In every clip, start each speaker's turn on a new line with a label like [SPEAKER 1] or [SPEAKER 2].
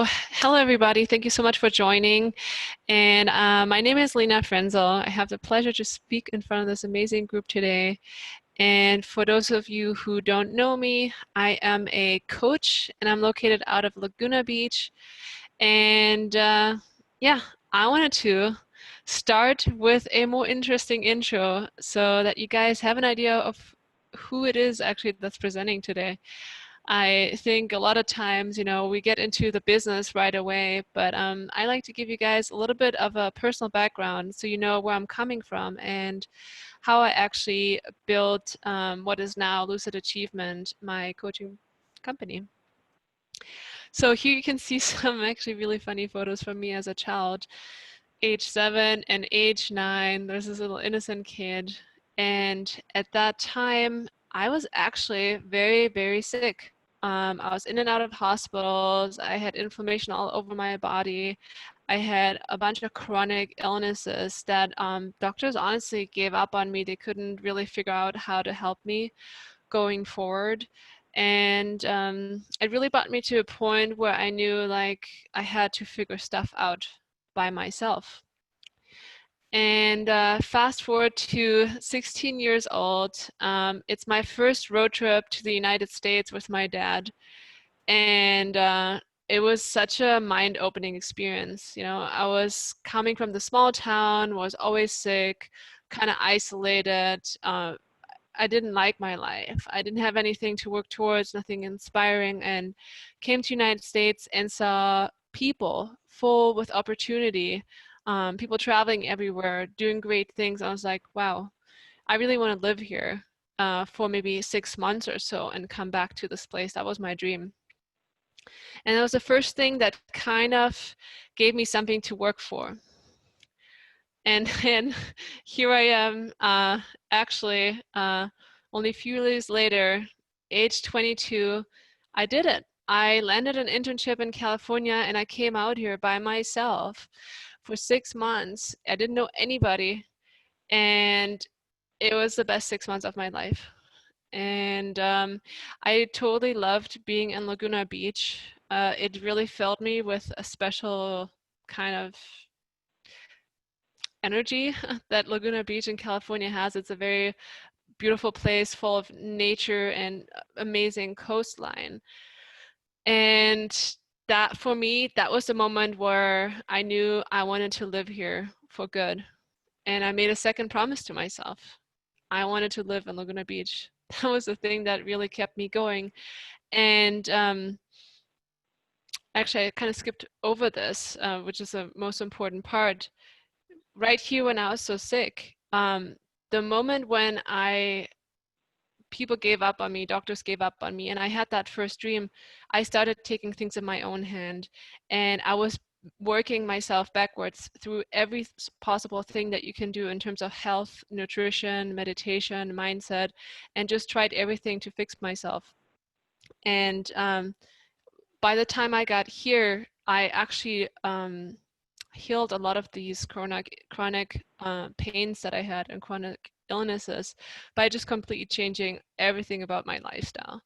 [SPEAKER 1] Hello, everybody. Thank you so much for joining. And my name is Lena Frenzel. I have the pleasure to speak in front of this amazing group today. And for those of you who don't know me, I am a coach and I'm located out of Laguna Beach. And yeah, I wanted to start with a more interesting intro so that you guys have an idea of who it is actually that's presenting today. I think a lot of times, we get into the business right away, but I like to give you guys a little bit of a personal background so you know where I'm coming from and how I actually built what is now Lucid Achievement, my coaching company. So here you can see some actually really funny photos from me as a child, age 7 and age 9. There's this little innocent kid. And at that time, I was actually very, very sick. I was in and out of hospitals. I had inflammation all over my body. I had a bunch of chronic illnesses that doctors honestly gave up on me. They couldn't really figure out how to help me going forward. And it really brought me to a point where I knew like I had to figure stuff out by myself. And fast forward to 16 years old, it's my first road trip to the United States with my dad. And it was such a mind-opening experience. I was coming from the small town, was always sick, kind of isolated. I didn't like my life. I didn't have anything to work towards, nothing inspiring, and came to United States and saw people full with opportunity, people traveling everywhere, doing great things. I was like, wow, I really want to live here for maybe 6 months or so and come back to this place. That was my dream. And that was the first thing that kind of gave me something to work for. And then here I am, actually, only a few years later, age 22, I did it. I landed an internship in California and I came out here by myself for 6 months. I didn't know anybody, and it was the best 6 months of my life. And I totally loved being in Laguna Beach. It really filled me with a special kind of energy that Laguna Beach in California has. It's a very beautiful place full of nature and amazing coastline. And that for me, that was the moment where I knew I wanted to live here for good. And I made a second promise to myself. I wanted to live in Laguna Beach. That was the thing that really kept me going. And actually, I kind of skipped over this, which is the most important part. Right here when I was so sick, the moment when people gave up on me, doctors gave up on me, and I had that first dream, I started taking things in my own hand, and I was working myself backwards through every possible thing that you can do in terms of health, nutrition, meditation, mindset, and just tried everything to fix myself. And by the time I got here, I actually healed a lot of these chronic pains that I had and chronic illnesses by just completely changing everything about my lifestyle,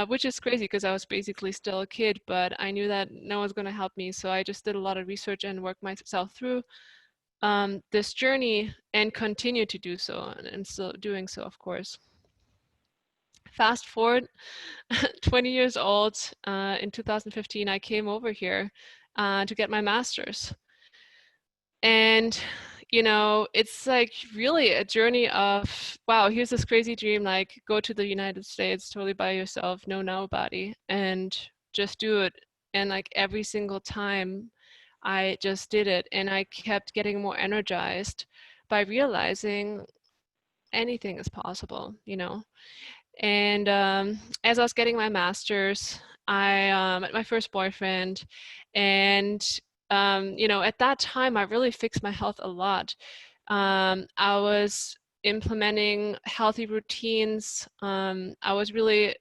[SPEAKER 1] which is crazy because I was basically still a kid, but I knew that no one's going to help me. So I just did a lot of research and worked myself through this journey and continue to do so, and I'm still doing so, of course. Fast forward 20 years old, in 2015, I came over here to get my master's. And, it's like really a journey of, wow, here's this crazy dream, like go to the United States totally by yourself, know nobody, and just do it. And like every single time I just did it, and I kept getting more energized by realizing anything is possible. And as I was getting my master's, I met my first boyfriend, and at that time, I really fixed my health a lot. I was implementing healthy routines. I was really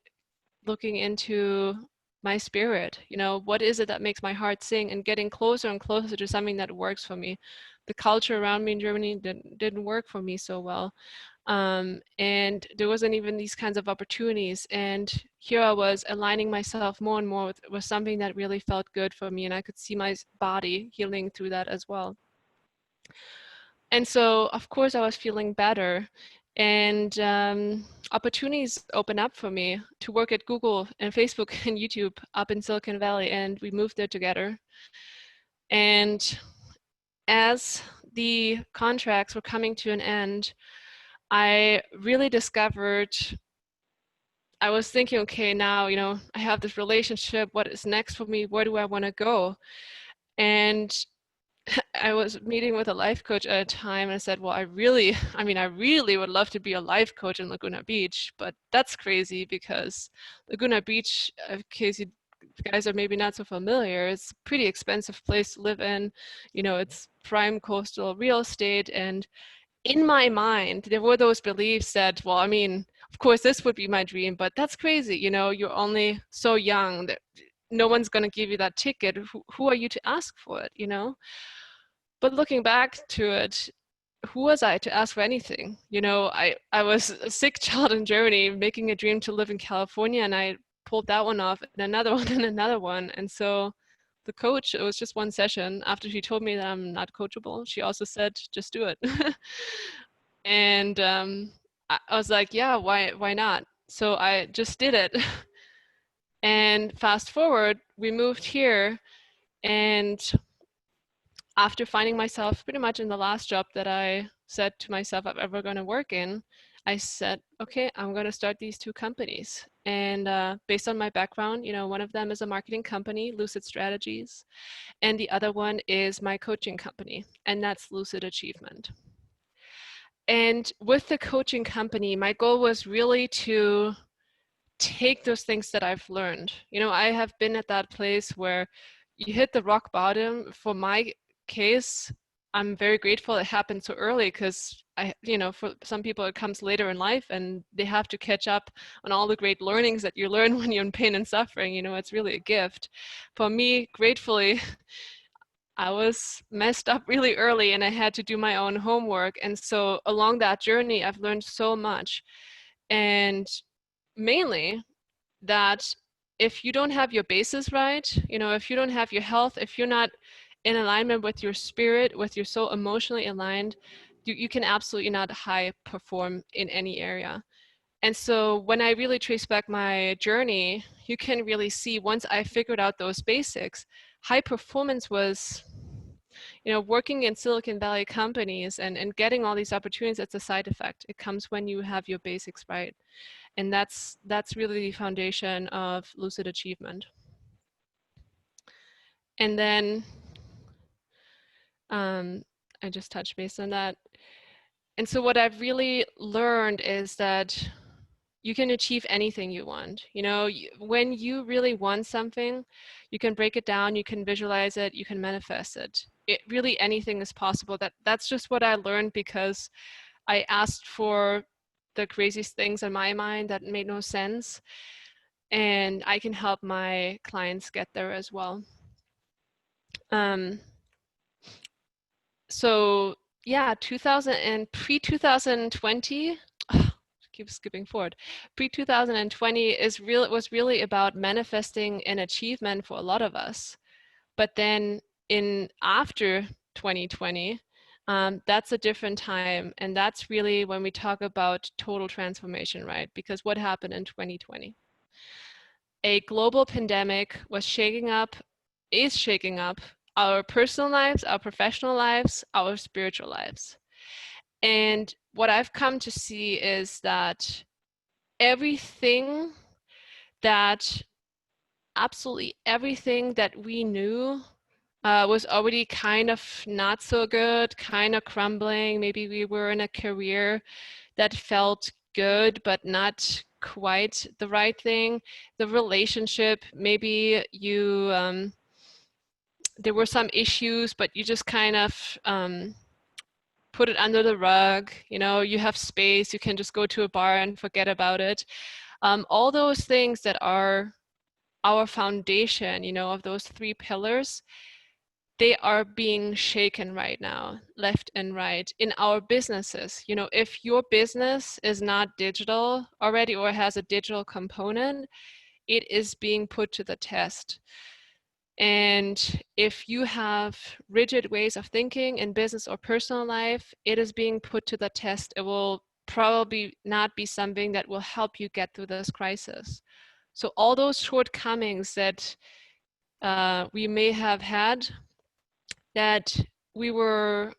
[SPEAKER 1] looking into my spirit. What is it that makes my heart sing, and getting closer and closer to something that works for me. The culture around me in Germany didn't work for me so well. And there wasn't even these kinds of opportunities. And here I was aligning myself more and more with something that really felt good for me, and I could see my body healing through that as well. And so, of course, I was feeling better, and opportunities opened up for me to work at Google and Facebook and YouTube up in Silicon Valley, and we moved there together. And as the contracts were coming to an end, I really discovered, I was thinking, okay, now, I have this relationship. What is next for me? Where do I want to go? And I was meeting with a life coach at a time, and I said, well, I really would love to be a life coach in Laguna Beach, but that's crazy because Laguna Beach, in case you guys are maybe not so familiar, it's a pretty expensive place to live in. It's prime coastal real estate. And in my mind, there were those beliefs that, well, of course, this would be my dream, but that's crazy. You're only so young that no one's going to give you that ticket. Who are you to ask for it? But looking back to it, who was I to ask for anything? I was a sick child in Germany making a dream to live in California, and I pulled that one off and another one and another one. And so the coach, it was just one session. After she told me that I'm not coachable, she also said, just do it. And I was like, yeah, why not? So I just did it. And fast forward, we moved here, and after finding myself pretty much in the last job that I said to myself I'm ever going to work in, I said, okay, I'm going to start these two companies. And based on my background, one of them is a marketing company, Lucid Strategies, and the other one is my coaching company, and that's Lucid Achievement. And with the coaching company, my goal was really to take those things that I've learned. I have been at that place where you hit the rock bottom. For my case, I'm very grateful it happened so early, because for some people it comes later in life and they have to catch up on all the great learnings that you learn when you're in pain and suffering. It's really a gift. For me, gratefully, I was messed up really early and I had to do my own homework. And so along that journey, I've learned so much. And mainly that if you don't have your bases right, if you don't have your health, if you're not in alignment with your spirit, with your soul, emotionally aligned, you can absolutely not high perform in any area. And so when I really trace back my journey, you can really see, once I figured out those basics, high performance was, working in Silicon Valley companies and getting all these opportunities. It's a side effect. It comes when you have your basics right. And that's really the foundation of lucid achievement. And then I just touched base on that. And so what I've really learned is that you can achieve anything you want. When you really want something, you can break it down, you can visualize it, you can manifest it. Really anything is possible. That's just what I learned, because I asked for the craziest things in my mind that made no sense. And I can help my clients get there as well. So yeah, 2000 and pre-2020, keep skipping forward. Pre-2020 was really about manifesting an achievement for a lot of us. But then after 2020, that's a different time. And that's really when we talk about total transformation, right? Because what happened in 2020? A global pandemic is shaking up our personal lives, our professional lives, our spiritual lives. And what I've come to see is that absolutely everything that we knew was already kind of not so good, kind of crumbling. Maybe we were in a career that felt good, but not quite the right thing. The relationship, maybe there were some issues, but you just kind of put it under the rug. You have space, you can just go to a bar and forget about it. All those things that are our foundation, of those three pillars, they are being shaken right now, left and right, in our businesses. You know, if your business is not digital already or has a digital component, it is being put to the test. And if you have rigid ways of thinking in business or personal life, it is being put to the test. It will probably not be something that will help you get through this crisis. So all those shortcomings that we may have had, that we were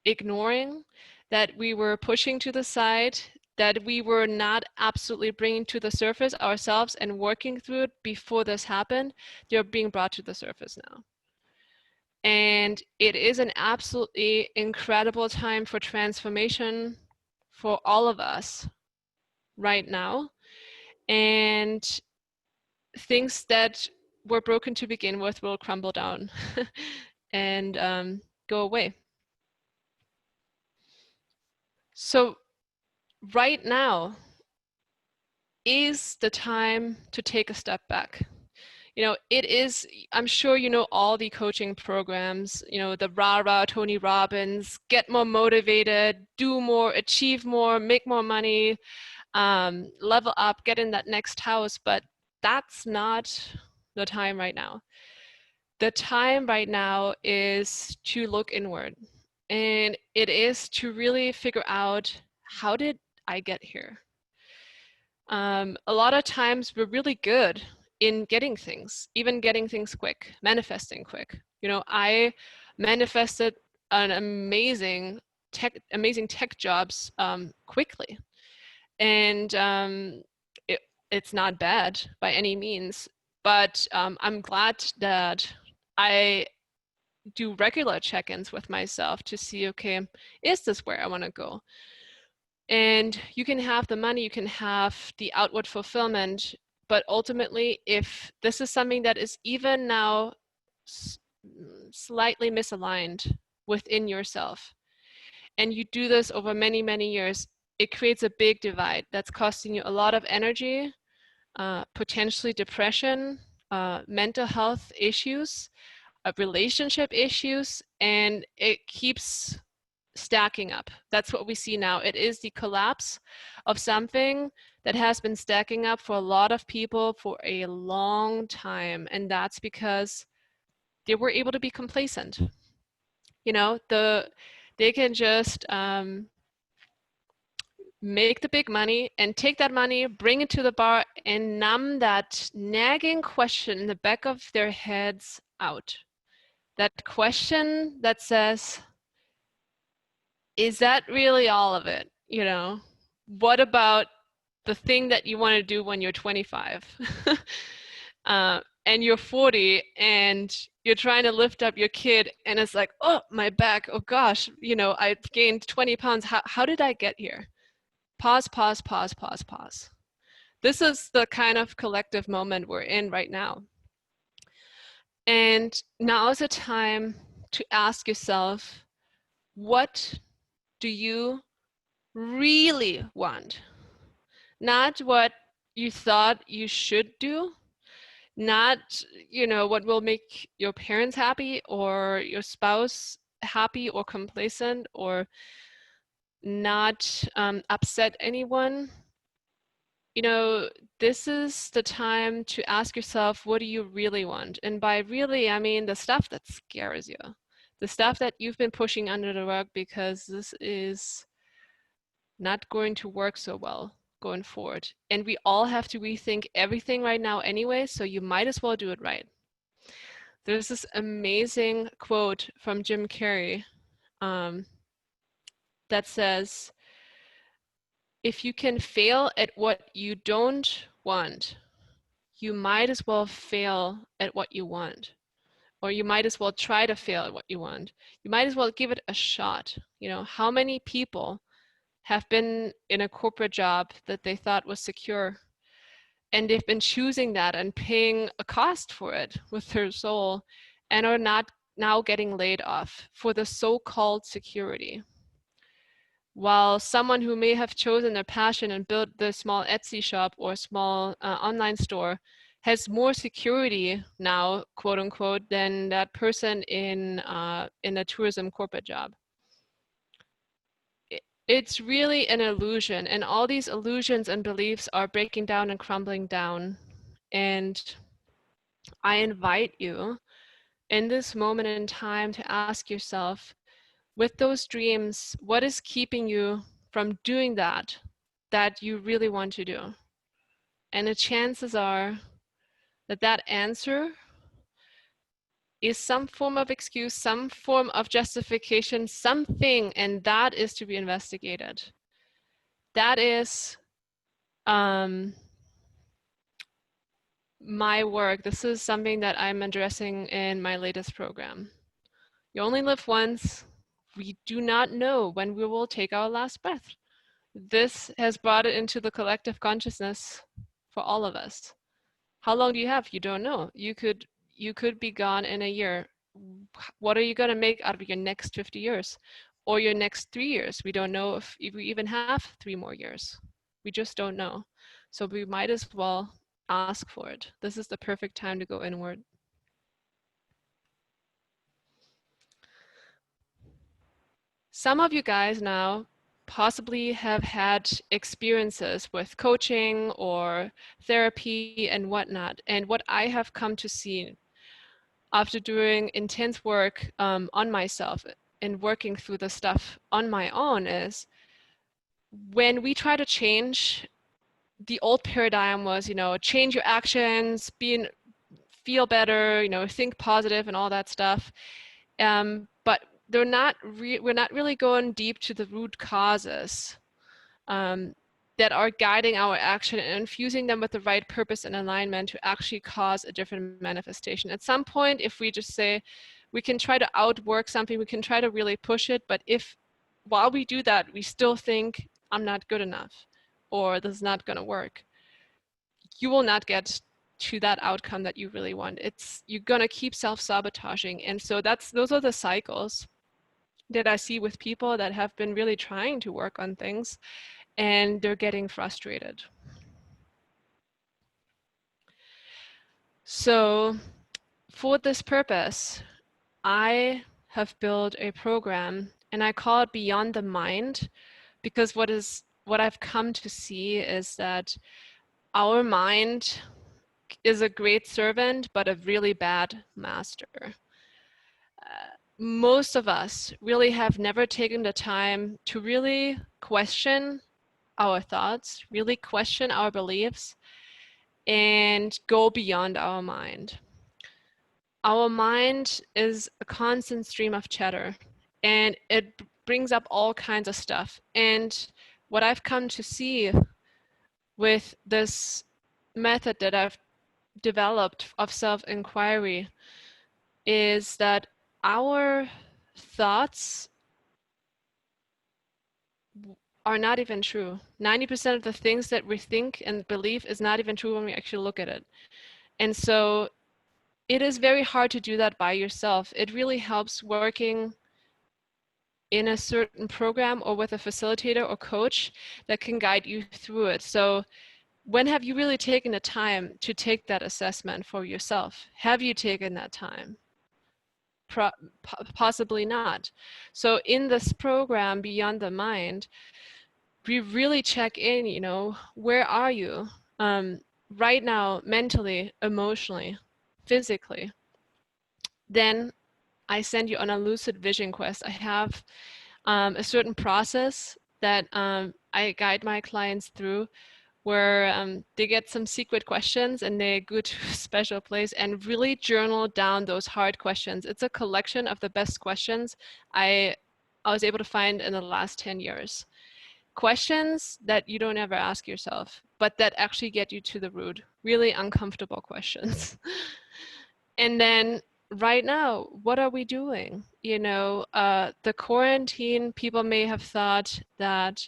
[SPEAKER 1] ignoring, that we were pushing to the side, that we were not absolutely bringing to the surface ourselves and working through it before this happened, they're being brought to the surface now. And it is an absolutely incredible time for transformation for all of us right now. And things that were broken to begin with will crumble down and go away. So right now is the time to take a step back. You know, it is, I'm sure you know all the coaching programs, you know, the rah-rah Tony Robbins, get more motivated, do more, achieve more, make more money, level up, get in that next house, but that's not the time right now. The time right now is to look inward, and it is to really figure out, how did I get here? A lot of times we're really good in getting things, even getting things quick, manifesting quick. You know, I manifested an amazing tech jobs quickly, and it's not bad by any means. But I'm glad that I do regular check-ins with myself to see, okay, is this where I want to go? And you can have the money, you can have the outward fulfillment, but ultimately, if this is something that is even now slightly misaligned within yourself, and you do this over many, many years, it creates a big divide that's costing you a lot of energy, potentially depression, mental health issues, relationship issues, and it keeps stacking up. That's what we see now. It is the collapse of something that has been stacking up for a lot of people for a long time, and that's because they were able to be complacent. You know, they can just make the big money and take that money, bring it to the bar, and numb that nagging question in the back of their heads out. That question that says, is that really all of it? You know, what about the thing that you want to do when you're 25 and you're 40 and you're trying to lift up your kid and it's like, oh, my back, oh gosh, you know, I've gained 20 pounds. How did I get here? Pause, pause, pause, pause, pause. This is the kind of collective moment we're in right now. And now is a time to ask yourself, what do you really want? Not what you thought you should do, not, you know, what will make your parents happy or your spouse happy or complacent or not upset anyone. You know, this is the time to ask yourself, what do you really want? And by really, I mean the stuff that scares you, the stuff that you've been pushing under the rug because this is not going to work so well going forward. And we all have to rethink everything right now anyway, so you might as well do it right. There's this amazing quote from Jim Carrey that says, if you can fail at what you don't want, you might as well fail at what you want. Or you might as well try to fail at what you want. You might as well give it a shot. You know, how many people have been in a corporate job that they thought was secure, and they've been choosing that and paying a cost for it with their soul, and are not now getting laid off for the so-called security? While someone who may have chosen their passion and built the small Etsy shop or small online store has more security now, quote unquote, than that person in a tourism corporate job. It's really an illusion, and all these illusions and beliefs are breaking down and crumbling down. And I invite you in this moment in time to ask yourself, with those dreams, what is keeping you from doing that you really want to do? And the chances are that that answer is some form of excuse, some form of justification, something, and that is to be investigated. That is my work. This is something that I'm addressing in my latest program. You only live once. We do not know when we will take our last breath. This has brought it into the collective consciousness for all of us. How long do you have? You don't know. You could be gone in a year. What are you going to make out of your next 50 years or your next 3 years? We don't know if we even have 3 more years. We just don't know. So we might as well ask for it. This is the perfect time to go inward. Some of you guys now possibly have had experiences with coaching or therapy and whatnot. And what I have come to see after doing intense work on myself and working through the stuff on my own is when we try to change, the old paradigm was, change your actions, feel better, think positive and all that stuff. But we're not really going deep to the root causes that are guiding our action and infusing them with the right purpose and alignment to actually cause a different manifestation. At some point, if we just say, we can try to outwork something, we can try to really push it, but if while we do that, we still think, I'm not good enough, or this is not gonna work, you will not get to that outcome that you really want. You're gonna keep self-sabotaging. And so those are the cycles that I see with people that have been really trying to work on things and they're getting frustrated. So for this purpose, I have built a program and I call it Beyond the Mind, because what I've come to see is that our mind is a great servant, but a really bad master. Most of us really have never taken the time to really question our thoughts, really question our beliefs, and go beyond our mind. Our mind is a constant stream of chatter, and it brings up all kinds of stuff. And what I've come to see with this method that I've developed of self-inquiry is that our thoughts are not even true. 90% of the things that we think and believe is not even true when we actually look at it. And so it is very hard to do that by yourself. It really helps working in a certain program or with a facilitator or coach that can guide you through it. So when have you really taken the time to take that assessment for yourself? Have you taken that time? Possibly not. So in this program, Beyond the Mind, we really check in, where are you right now, mentally, emotionally, physically. Then I send you on a lucid vision quest. I have a certain process that I guide my clients through where they get some secret questions and they go to a special place and really journal down those hard questions. It's a collection of the best questions I was able to find in the last 10 years. Questions that you don't ever ask yourself, but that actually get you to the root, really uncomfortable questions. And then right now, what are we doing? The quarantine, people may have thought that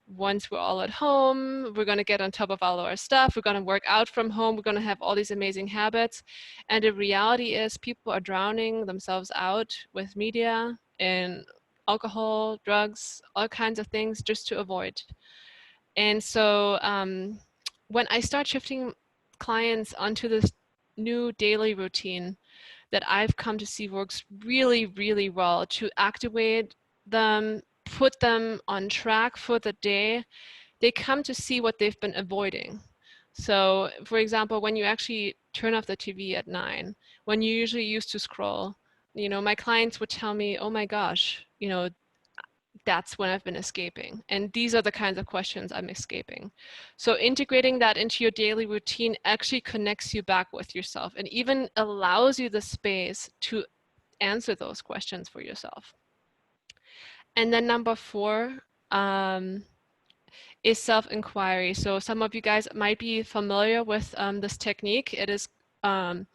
[SPEAKER 1] once we're all at home, we're going to get on top of all our stuff, we're going to work out from home, we're going to have all these amazing habits. And the reality is people are drowning themselves out with media and alcohol, drugs, all kinds of things just to avoid. And so when I start shifting clients onto this new daily routine that I've come to see works really, really well to activate them, put them on track for the day. They come to see what they've been avoiding. So, for example, when you actually turn off the TV at 9, when you usually used to scroll, my clients would tell me, oh my gosh, that's when I've been escaping. And these are the kinds of questions I'm escaping. So integrating that into your daily routine actually connects you back with yourself and even allows you the space to answer those questions for yourself. And then number 4 is self-inquiry. So some of you guys might be familiar with this technique. It is, I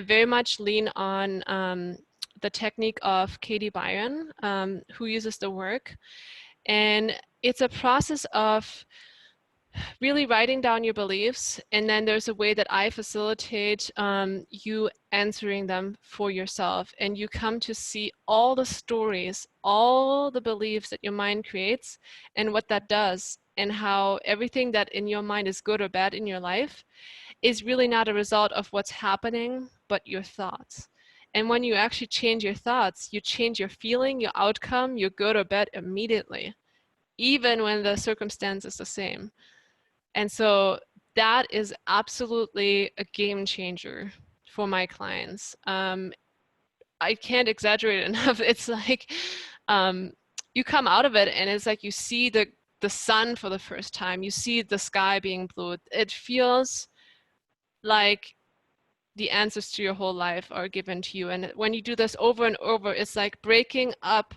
[SPEAKER 1] very much lean on the technique of Katie Byron, who uses the work. And it's a process of really writing down your beliefs, and then there's a way that I facilitate you answering them for yourself, and you come to see all the stories, all the beliefs that your mind creates, and what that does, and how everything that in your mind is good or bad in your life is really not a result of what's happening, but your thoughts. And when you actually change your thoughts, you change your feeling, your outcome, your good or bad immediately, even when the circumstance is the same. And so that is absolutely a game changer for my clients. I can't exaggerate enough. It's like you come out of it and it's like you see the sun for the first time. You see the sky being blue. It feels like the answers to your whole life are given to you. And when you do this over and over, it's like breaking up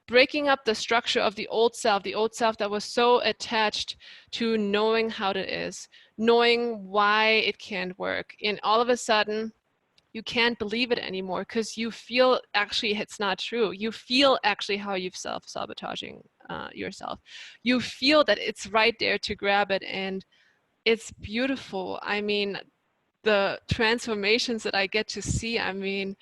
[SPEAKER 1] the structure of the old self that was so attached to knowing how it is, knowing why it can't work. And all of a sudden, you can't believe it anymore because you feel actually it's not true. You feel actually how you've self-sabotaging yourself. You feel that it's right there to grab it, and it's beautiful. I mean, the transformations that I get to see, I mean,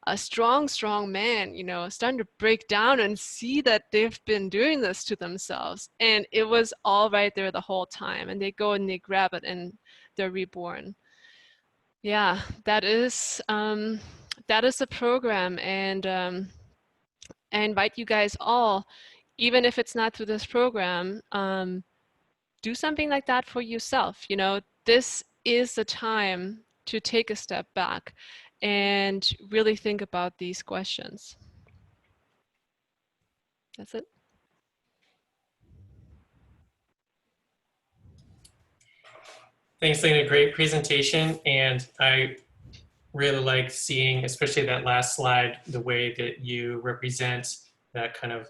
[SPEAKER 1] a strong man, starting to break down and see that they've been doing this to themselves. And it was all right there the whole time. And they go and they grab it and they're reborn. Yeah, that is the program. And I invite you guys all, even if it's not through this program, do something like that for yourself. This is the time to take a step back and really think about these questions. That's it.
[SPEAKER 2] Thanks, Lena. Great presentation. And I really like seeing, especially that last slide, the way that you represent that kind of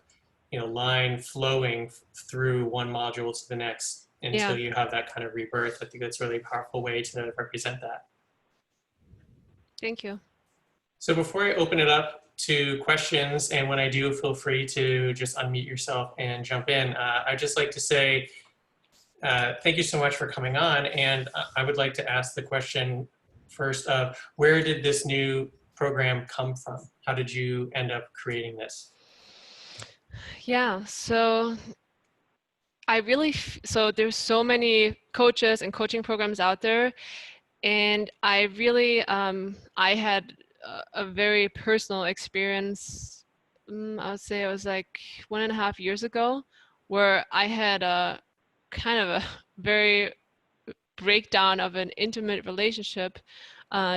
[SPEAKER 2] line flowing through one module to the next until you have that kind of rebirth. I think that's a really powerful way to represent that.
[SPEAKER 1] Thank you.
[SPEAKER 2] So before I open it up to questions, and when I do, feel free to just unmute yourself and jump in. I'd just like to say thank you so much for coming on. And I would like to ask the question first of where did this new program come from? How did you end up creating this?
[SPEAKER 1] Yeah, so there's so many coaches and coaching programs out there, and I really I had a very personal experience. I would say it was like 1.5 years ago, where I had a kind of a very breakdown of an intimate relationship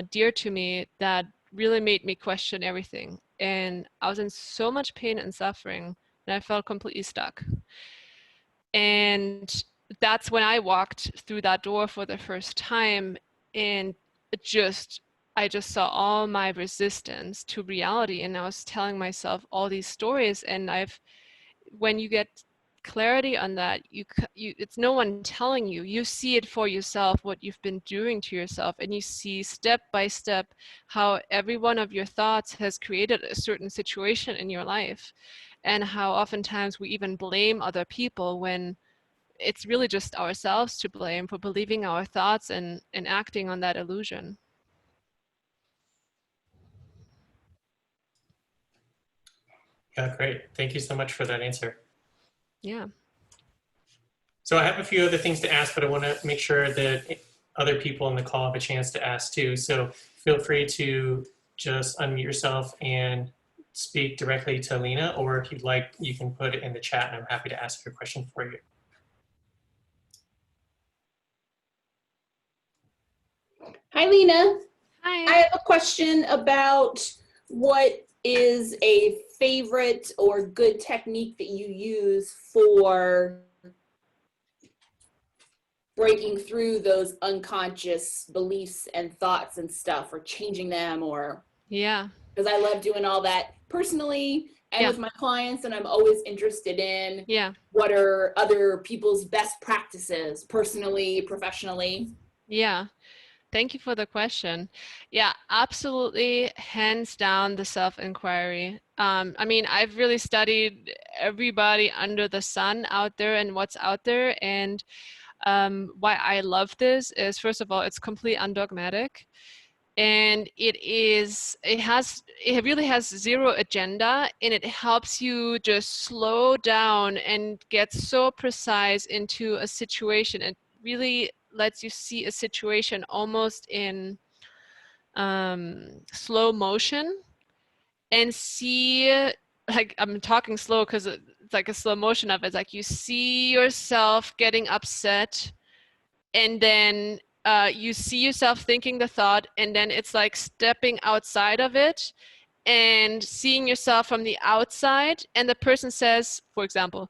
[SPEAKER 1] dear to me that really made me question everything. And I was in so much pain and suffering, and I felt completely stuck. And that's when I walked through that door for the first time, and I just saw all my resistance to reality, and I was telling myself all these stories. And when you get clarity on that, it's no one telling you. You see it for yourself, what you've been doing to yourself, and you see step by step how every one of your thoughts has created a certain situation in your life, and how oftentimes we even blame other people when it's really just ourselves to blame for believing our thoughts and acting on that illusion.
[SPEAKER 2] Yeah, great. Thank you so much for that answer.
[SPEAKER 1] Yeah.
[SPEAKER 2] So I have a few other things to ask, but I want to make sure that other people in the call have a chance to ask too. So feel free to just unmute yourself and speak directly to Lena, or if you'd like, you can put it in the chat and I'm happy to ask your question for you.
[SPEAKER 3] Hi, Lena.
[SPEAKER 1] Hi.
[SPEAKER 3] I have a question about what is a favorite or good technique that you use for breaking through those unconscious beliefs and thoughts and stuff, or changing them, or
[SPEAKER 1] Yeah.
[SPEAKER 3] because I love doing all that personally and
[SPEAKER 1] Yeah.
[SPEAKER 3] with my clients, and I'm always interested in
[SPEAKER 1] Yeah.
[SPEAKER 3] what are other people's best practices personally, professionally.
[SPEAKER 1] Yeah. Thank you for the question. Yeah, absolutely, hands down, the self-inquiry. I mean, I've really studied everybody under the sun out there and what's out there. And why I love this is, first of all, it's complete undogmatic. And it really has zero agenda, and it helps you just slow down and get so precise into a situation. It really lets you see a situation almost in slow motion and see, like, I'm talking slow because it's like a slow motion of it. It's like you see yourself getting upset, and then you see yourself thinking the thought, and then it's like stepping outside of it and seeing yourself from the outside, and the person says, for example,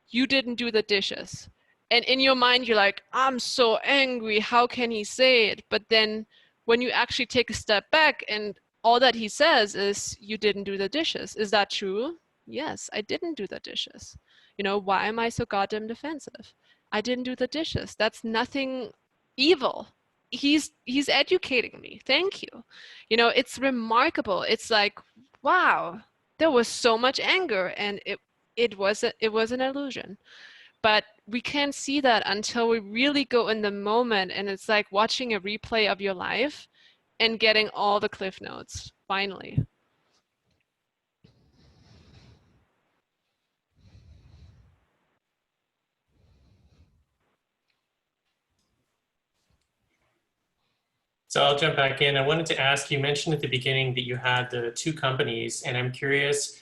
[SPEAKER 1] you didn't do the dishes. And in your mind, you're like, I'm so angry. How can he say it? But then when you actually take a step back and all that he says is, you didn't do the dishes. Is that true? Yes, I didn't do the dishes. You know, why am I so goddamn defensive? I didn't do the dishes. That's nothing evil. He's educating me. Thank you. You know, it's remarkable. It's like, wow, there was so much anger, and it was an illusion. But we can't see that until we really go in the moment, and it's like watching a replay of your life and getting all the cliff notes finally.
[SPEAKER 2] So I'll jump back in. I wanted to ask, you mentioned at the beginning that you had the two companies, and I'm curious,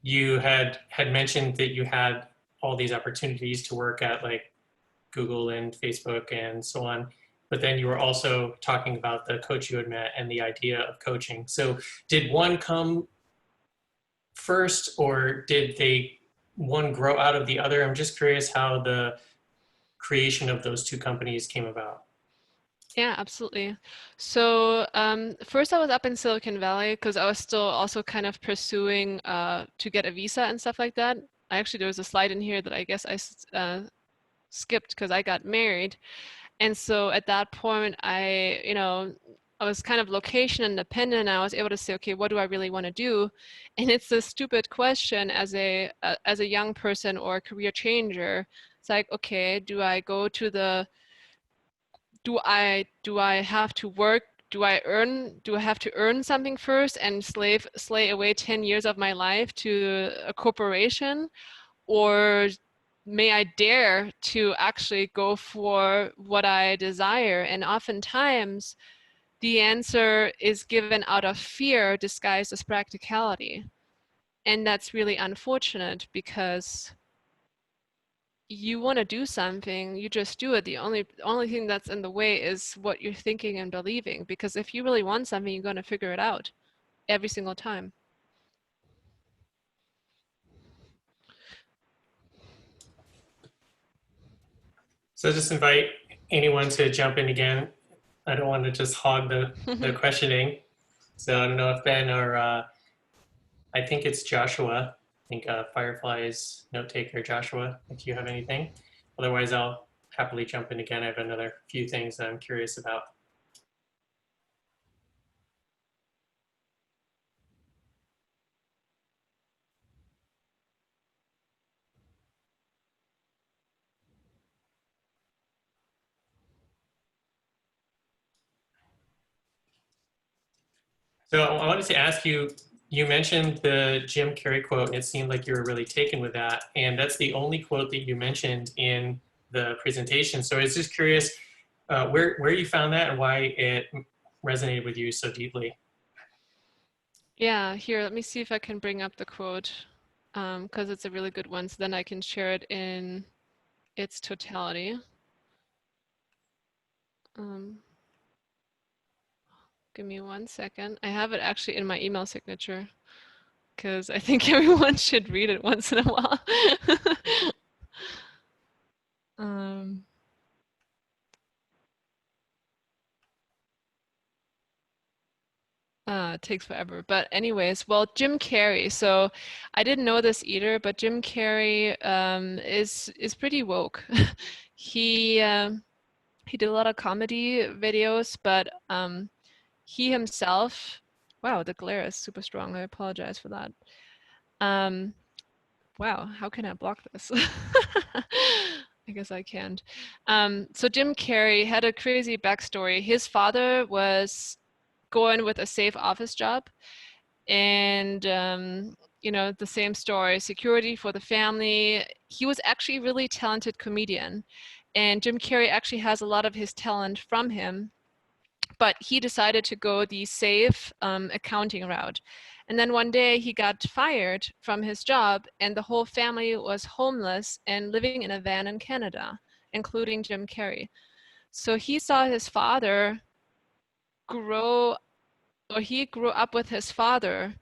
[SPEAKER 2] you had mentioned that you had all these opportunities to work at like Google and Facebook and so on, but then you were also talking about the coach you had met and the idea of coaching. So did one come first, or did they one grow out of the other? I'm just curious how the creation of those two companies came about.
[SPEAKER 1] Yeah, absolutely. So first I was up in Silicon Valley because I was still also kind of pursuing to get a visa and stuff like that. Actually, there was a slide in here that I guess I skipped because I got married. And so at that point, I was kind of location independent. I was able to say, okay, what do I really want to do? And it's a stupid question as a young person or a career changer. It's like, okay, do I go to the do I have to work? Do I have to earn something first and slay away 10 years of my life to a corporation? Or may I dare to actually go for what I desire? And oftentimes the answer is given out of fear disguised as practicality. And that's really unfortunate because you want to do something, you just do it. The only thing that's in the way is what you're thinking and believing. Because if you really want something, you're going to figure it out every single time.
[SPEAKER 2] So just invite anyone to jump in again. I don't want to just hog the questioning. So I don't know if Ben or I think it's Joshua. I think Firefly's note taker, Joshua, if you have anything. Otherwise, I'll happily jump in again. I have another few things that I'm curious about. So I wanted to ask you, you mentioned the Jim Carrey quote, and it seemed like you were really taken with that. And that's the only quote that you mentioned in the presentation. So I was just curious, where you found that and why it resonated with you so deeply.
[SPEAKER 1] Yeah, here, let me see if I can bring up the quote, because it's a really good one, so then I can share it in its totality. Give me 1 second. I have it actually in my email signature because I think everyone should read it once in a while. um, it takes forever. But anyways, well, Jim Carrey. So I didn't know this either, but Jim Carrey is pretty woke. He he did a lot of comedy videos, but he himself, wow, the glare is super strong. I apologize for that. Wow, how can I block this? I guess I can't. So Jim Carrey had a crazy backstory. His father was going with a safe office job, and you know, the same story, security for the family. He was actually a really talented comedian, and Jim Carrey actually has a lot of his talent from him, but he decided to go the safe accounting route. And then one day he got fired from his job, and the whole family was homeless and living in a van in Canada, including Jim Carrey. So he saw his father grow, or he grew up with his father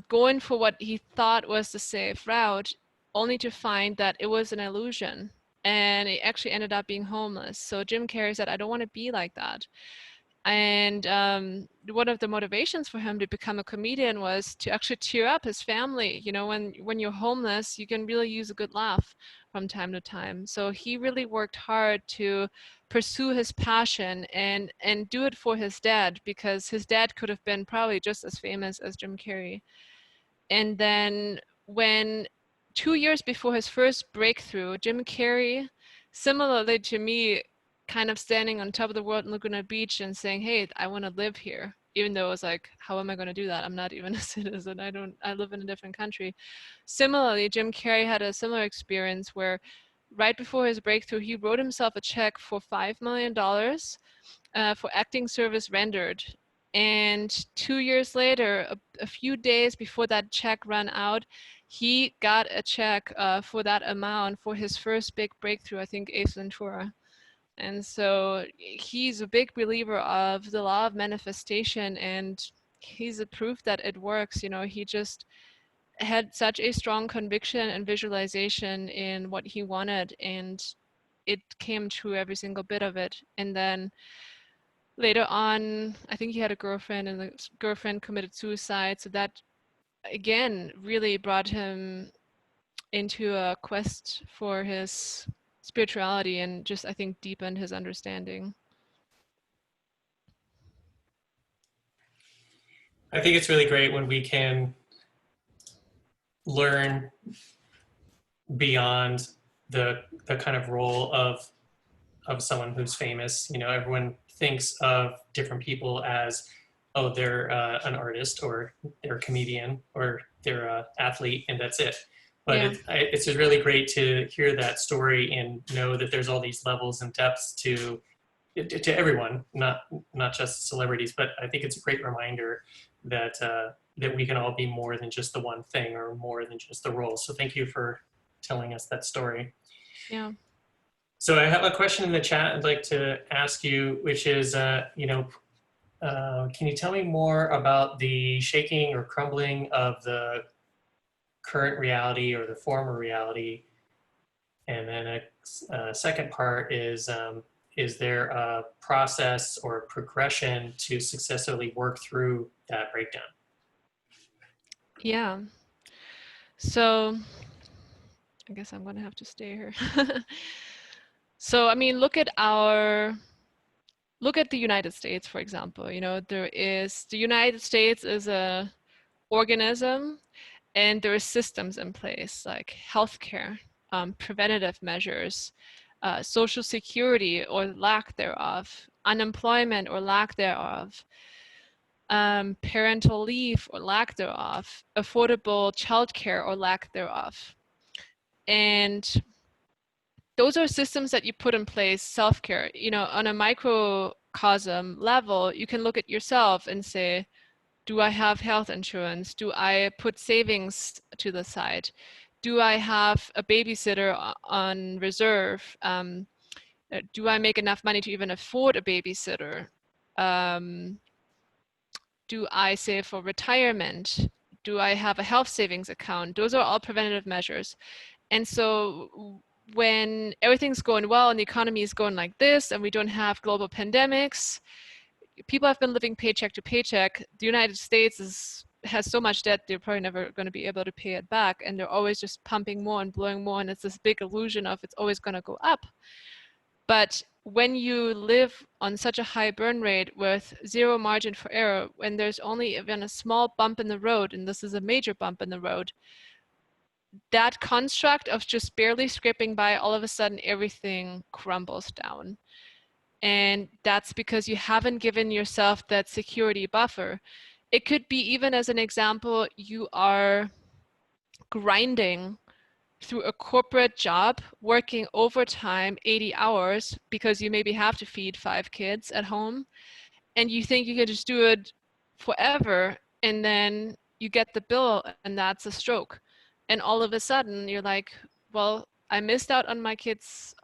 [SPEAKER 1] going for what he thought was the safe route, only to find that it was an illusion. And he actually ended up being homeless. So Jim Carrey said, I don't want to be like that. And one of the motivations for him to become a comedian was to actually cheer up his family. You know, when you're homeless, you can really use a good laugh from time to time. So he really worked hard to pursue his passion and do it for his dad, because his dad could have been probably just as famous as Jim Carrey. And then when 2 years before his first breakthrough, Jim Carrey, similarly to me, kind of standing on top of the world in Laguna Beach and saying, hey, I want to live here. Even though it was like, how am I going to do that? I'm not even a citizen. I live in a different country. Similarly, Jim Carrey had a similar experience where right before his breakthrough, he wrote himself a check for $5 million for acting service rendered. And 2 years later, a few days before that check ran out, he got a check for that amount for his first big breakthrough, I think Ace Ventura. And so he's a big believer of the law of manifestation, and he's a proof that it works. You know, he just had such a strong conviction and visualization in what he wanted, and it came true, every single bit of it. And then later on, I think he had a girlfriend, and the girlfriend committed suicide. So that again really brought him into a quest for his spirituality, and just, I think, deepened his understanding.
[SPEAKER 2] I think it's really great when we can learn beyond the kind of role of someone who's famous. You know, everyone thinks of different people as, oh, they're an artist, or they're a comedian, or they're an athlete, and that's it. But
[SPEAKER 1] Yeah.
[SPEAKER 2] it's just really great to hear that story and know that there's all these levels and depths to everyone, not just celebrities. But I think it's a great reminder that that we can all be more than just the one thing, or more than just the role. So thank you for telling us that story.
[SPEAKER 1] Yeah.
[SPEAKER 2] So I have a question in the chat I'd like to ask you, which is, can you tell me more about the shaking or crumbling of the current reality or the former reality? And then a second part is there a process or a progression to successfully work through that breakdown?
[SPEAKER 1] Yeah. So I guess I'm gonna have to stay here. So I mean, look at the United States, for example. You know, the United States is a organism, and there are systems in place like healthcare, preventative measures, social security or lack thereof, unemployment or lack thereof, parental leave or lack thereof, affordable childcare or lack thereof. And those are systems that you put in place, self-care. You know, on a microcosm level, you can look at yourself and say, do I have health insurance? Do I put savings to the side? Do I have a babysitter on reserve? Do I make enough money to even afford a babysitter? Do I save for retirement? Do I have a health savings account? Those are all preventative measures. And so when everything's going well and the economy is going like this and we don't have global pandemics, people have been living paycheck to paycheck. The United States has so much debt, they're probably never going to be able to pay it back. And they're always just pumping more and blowing more. And it's this big illusion of it's always going to go up. But when you live on such a high burn rate with zero margin for error, when there's only even a small bump in the road, and this is a major bump in the road, that construct of just barely scraping by, all of a sudden everything crumbles down. And that's because you haven't given yourself that security buffer. It could be, even as an example, you are grinding through a corporate job, working overtime 80 hours because you maybe have to feed 5 kids at home, and you think you can just do it forever, and then you get the bill and that's a stroke. And all of a sudden you're like, well, I missed out on my kids'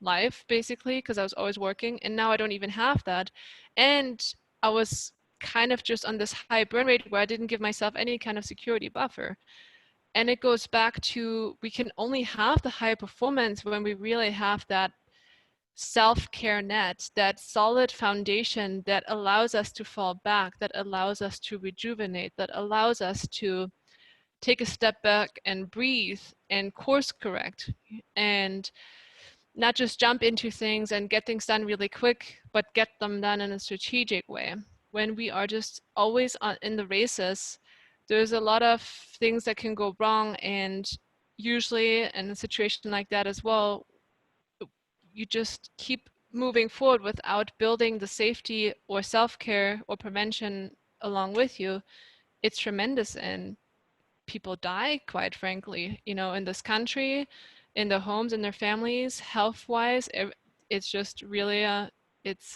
[SPEAKER 1] life basically because I was always working, and now I don't even have that. And I was kind of just on this high burn rate where I didn't give myself any kind of security buffer. And it goes back to, we can only have the high performance when we really have that self-care net, that solid foundation that allows us to fall back, that allows us to rejuvenate, that allows us to take a step back and breathe and course correct, and not just jump into things and get things done really quick, but get them done in a strategic way. When we are just always in the races, there's a lot of things that can go wrong, and usually in a situation like that as well, you just keep moving forward without building the safety or self-care or prevention along with you. It's tremendous, and people die, quite frankly, you know, in this country, in their homes, in their families, health-wise. It's just really it's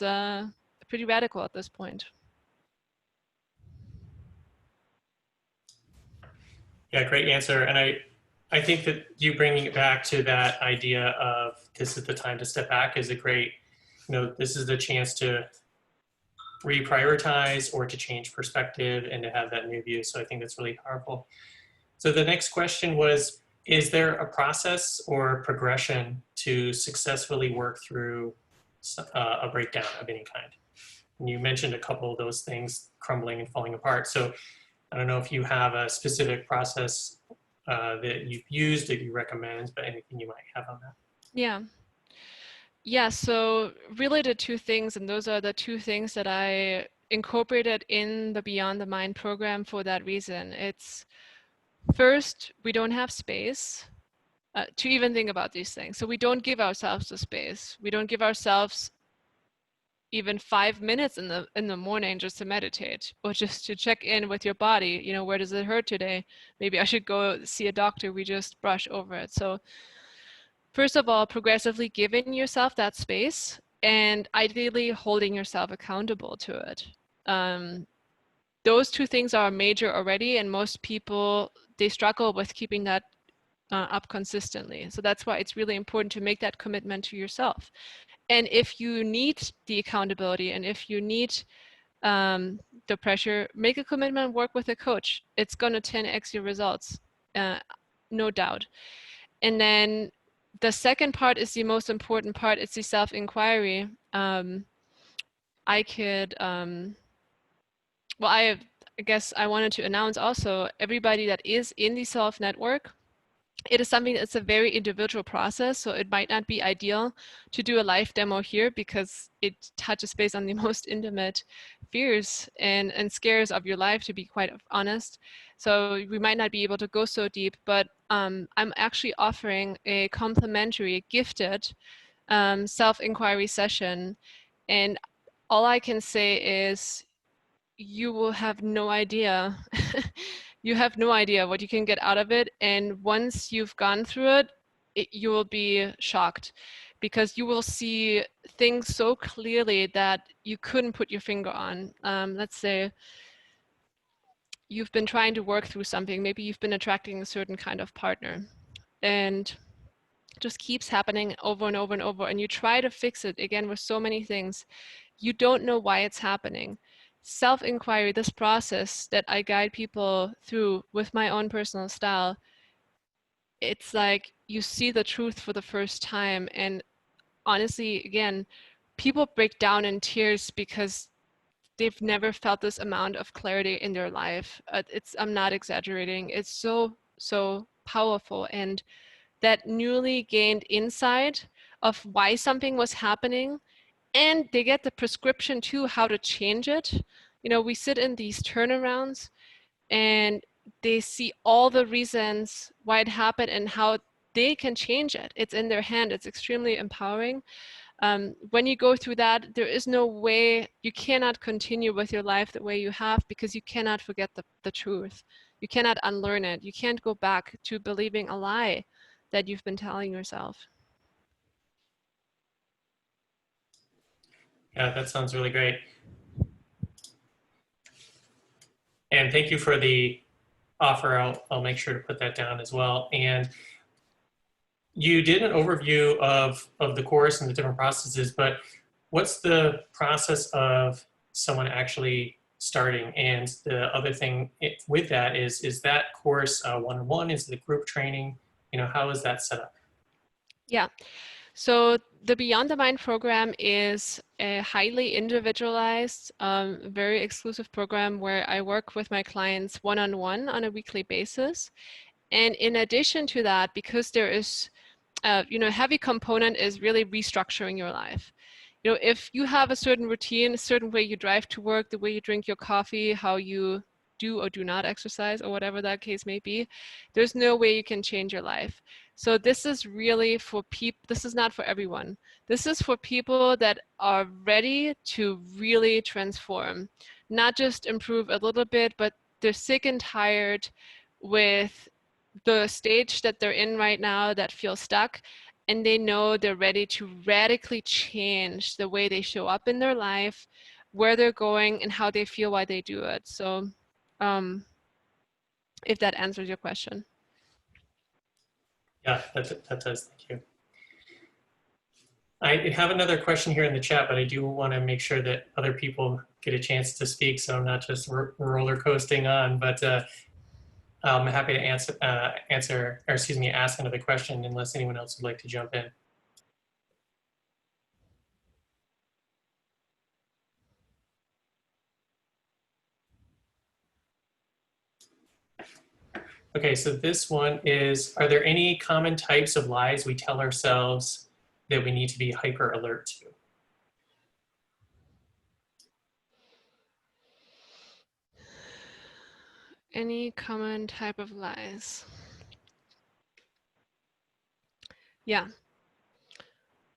[SPEAKER 1] pretty radical at this point.
[SPEAKER 2] Yeah, great answer. And I think that you bringing it back to that idea of this is the time to step back is a great, you know, this is the chance to reprioritize or to change perspective and to have that new view. So I think that's really powerful. So the next question was, is there a process or progression to successfully work through a breakdown of any kind? And you mentioned a couple of those things, crumbling and falling apart. So I don't know if you have a specific process that you've used, that you recommend, but anything you might have on that.
[SPEAKER 1] Yeah. Yeah, so really the two things, and those are the two things that I incorporated in the Beyond the Mind program for that reason. It's first, we don't have space to even think about these things. So we don't give ourselves the space. We don't give ourselves even 5 minutes in the morning just to meditate, or just to check in with your body. You know, where does it hurt today? Maybe I should go see a doctor. We just brush over it. So first of all, progressively giving yourself that space, and ideally holding yourself accountable to it. Those two things are major already, and most people, they struggle with keeping that up consistently. So that's why it's really important to make that commitment to yourself. And if you need the accountability, and if you need the pressure, make a commitment, work with a coach. It's going to 10x your results, no doubt. And then the second part is the most important part. It's the self-inquiry. I could, well, I guess I wanted to announce also, everybody that is in the Self Network, it is something that's a very individual process, so it might not be ideal to do a live demo here because it touches base on the most intimate fears and scares of your life, to be quite honest. So we might not be able to go so deep, but I'm actually offering a complimentary, gifted self-inquiry session. And all I can say is you will have no idea. You have no idea what you can get out of it. And once you've gone through it, you will be shocked, because you will see things so clearly that you couldn't put your finger on. Let's say you've been trying to work through something. Maybe you've been attracting a certain kind of partner, and just keeps happening over and over and over, and you try to fix it again with so many things. You don't know why it's happening. Self-inquiry, this process that I guide people through with my own personal style, it's like you see the truth for the first time. And honestly, again, people break down in tears because they've never felt this amount of clarity in their life. I'm not exaggerating. It's so, so powerful. And that newly gained insight of why something was happening, and they get the prescription too, how to change it. You know, we sit in these turnarounds and they see all the reasons why it happened and how they can change it. It's in their hand. It's extremely empowering. When you go through that, there is no way, you cannot continue with your life the way you have, because you cannot forget the truth. You cannot unlearn it. You can't go back to believing a lie that you've been telling yourself.
[SPEAKER 2] Yeah, that sounds really great. And thank you for the offer. I'll make sure to put that down as well. And you did an overview of the course and the different processes, but what's the process of someone actually starting? And the other thing with that is that course one-on-one? Is the group training? You know, how is that set up?
[SPEAKER 1] Yeah. So the Beyond the Mind program is a highly individualized, very exclusive program where I work with my clients one-on-one on a weekly basis. And in addition to that, because there is, a heavy component is really restructuring your life. You know, if you have a certain routine, a certain way you drive to work, the way you drink your coffee, how you do or do not exercise, or whatever that case may be, there's no way you can change your life. So this is really for people, this is not for everyone. This is for people that are ready to really transform, not just improve a little bit, but they're sick and tired with the stage that they're in right now that feels stuck, and they know they're ready to radically change the way they show up in their life, where they're going, and how they feel while they do it. So if that answers your question.
[SPEAKER 2] Yeah, that does. Thank you. I have another question here in the chat, but I do want to make sure that other people get a chance to speak, so I'm not just roller coasting on. But I'm happy to ask another question unless anyone else would like to jump in. Okay, so this one is, are there any common types of lies we tell ourselves that we need to be hyper alert to?
[SPEAKER 1] Any common type of lies? Yeah.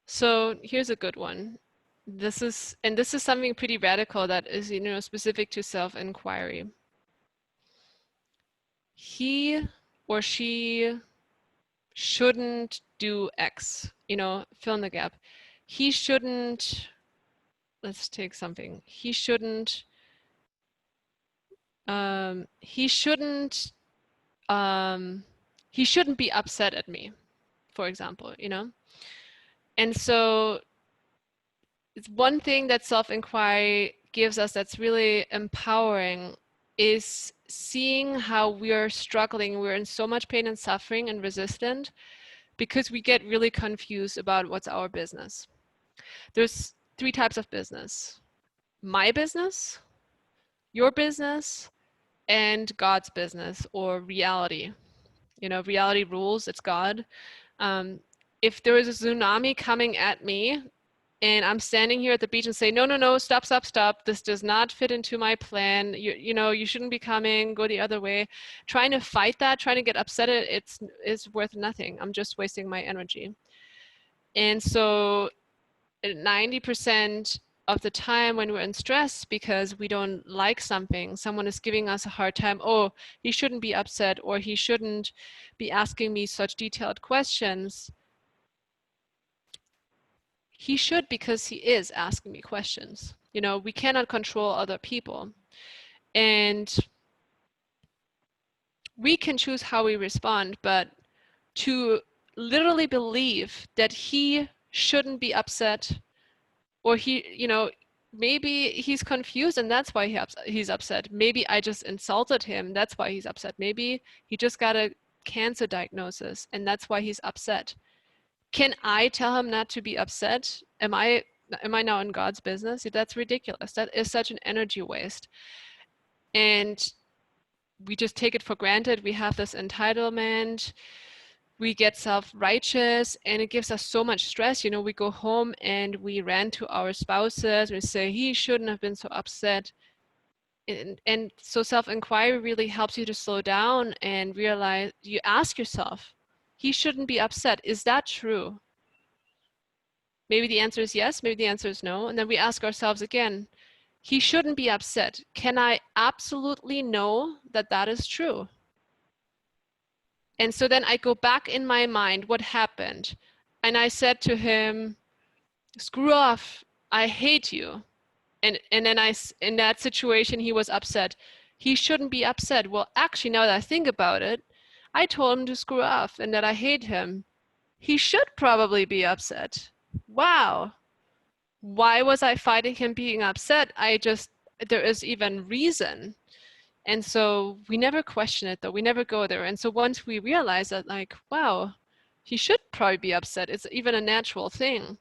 [SPEAKER 1] So here's a good one. This is something pretty radical that is, specific to self-inquiry. He or she shouldn't do X, fill in the gap. He shouldn't, let's take something. He shouldn't he shouldn't be upset at me, for example, And so it's one thing that self-inquiry gives us that's really empowering is seeing how we are struggling. We're in so much pain and suffering and resistant because we get really confused about what's our business. There's 3 types of business: my business, your business, and God's business, or reality. Reality rules, it's God. If there is a tsunami coming at me and I'm standing here at the beach and say, no, no, no, stop, stop, stop. This does not fit into my plan. You shouldn't be coming, go the other way. Trying to fight that, trying to get upset at it, it's worth nothing. I'm just wasting my energy. And so 90% of the time when we're in stress because we don't like something, someone is giving us a hard time, oh, he shouldn't be upset, or he shouldn't be asking me such detailed questions. He should, because he is asking me questions. You know, we cannot control other people. And we can choose how we respond, but to literally believe that he shouldn't be upset, or he, you know, maybe he's confused and that's why he's upset. Maybe I just insulted him, that's why he's upset. Maybe he just got a cancer diagnosis and that's why he's upset. Can I tell him not to be upset? Am I now in God's business? That's ridiculous. That is such an energy waste. And we just take it for granted. We have this entitlement. We get self-righteous, and it gives us so much stress. You know, we go home and we rant to our spouses. We say, he shouldn't have been so upset. And so self-inquiry really helps you to slow down and realize, you ask yourself, he shouldn't be upset. Is that true? Maybe the answer is yes, maybe the answer is no. And then we ask ourselves again, he shouldn't be upset. Can I absolutely know that that is true? And so then I go back in my mind, what happened? And I said to him, screw off, I hate you. And then in that situation, he was upset. He shouldn't be upset. Well, actually, now that I think about it, I told him to screw off and that I hate him. He should probably be upset. Wow. Why was I fighting him being upset? There is even reason. And so we never question it, though. We never go there. And so once we realize that, like, wow, he should probably be upset, it's even a natural thing,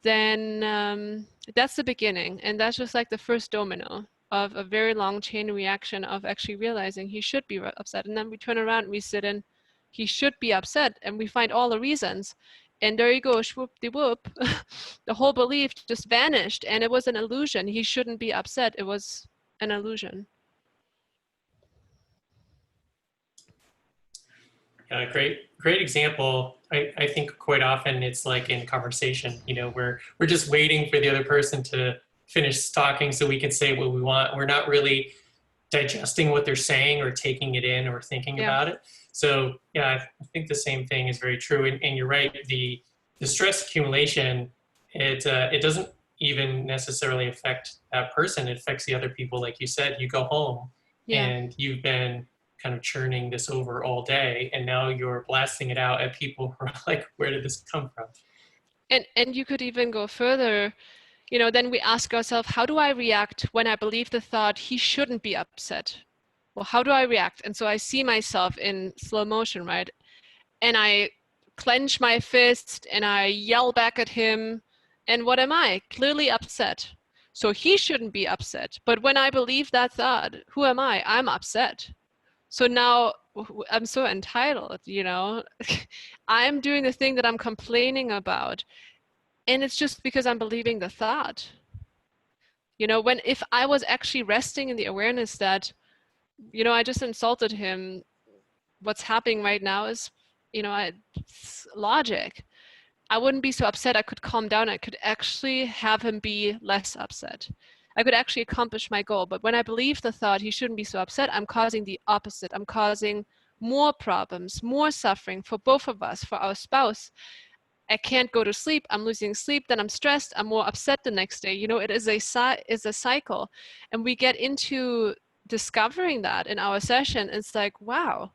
[SPEAKER 1] then that's the beginning. And that's just like the first domino of a very long chain reaction of actually realizing he should be upset. And then we turn around and we sit in, he should be upset, and we find all the reasons. And there you go, swoop-de-whoop. The whole belief just vanished, and it was an illusion. He shouldn't be upset. It was an illusion.
[SPEAKER 2] Great example. I think quite often it's like in conversation, you know, where we're just waiting for the other person to finish talking so we can say what we want. We're not really digesting what they're saying or taking it in or thinking about it. So yeah, I think the same thing is very true. And you're right, the stress accumulation, it doesn't even necessarily affect that person. It affects the other people. Like you said, you go home and you've been kind of churning this over all day, and now you're blasting it out at people who are like, where did this come from?
[SPEAKER 1] And you could even go further. You know, then we ask ourselves, how do I react when I believe the thought, he shouldn't be upset? Well, how do I react? And so I see myself in slow motion, right? And I clench my fist and I yell back at him. And what am I? Clearly upset. So he shouldn't be upset. But when I believe that thought, who am I? I'm upset. So now I'm so entitled, you know? I'm doing the thing that I'm complaining about. And it's just because I'm believing the thought. You know, if I was actually resting in the awareness that, you know, I just insulted him, what's happening right now is, you know, it's logic. I wouldn't be so upset. I could calm down. I could actually have him be less upset. I could actually accomplish my goal. But when I believe the thought, he shouldn't be so upset, I'm causing the opposite. I'm causing more problems, more suffering for both of us, for our spouse. I can't go to sleep. I'm losing sleep. Then I'm stressed. I'm more upset the next day. You know, it is a cycle. And we get into discovering that in our session. It's like, wow,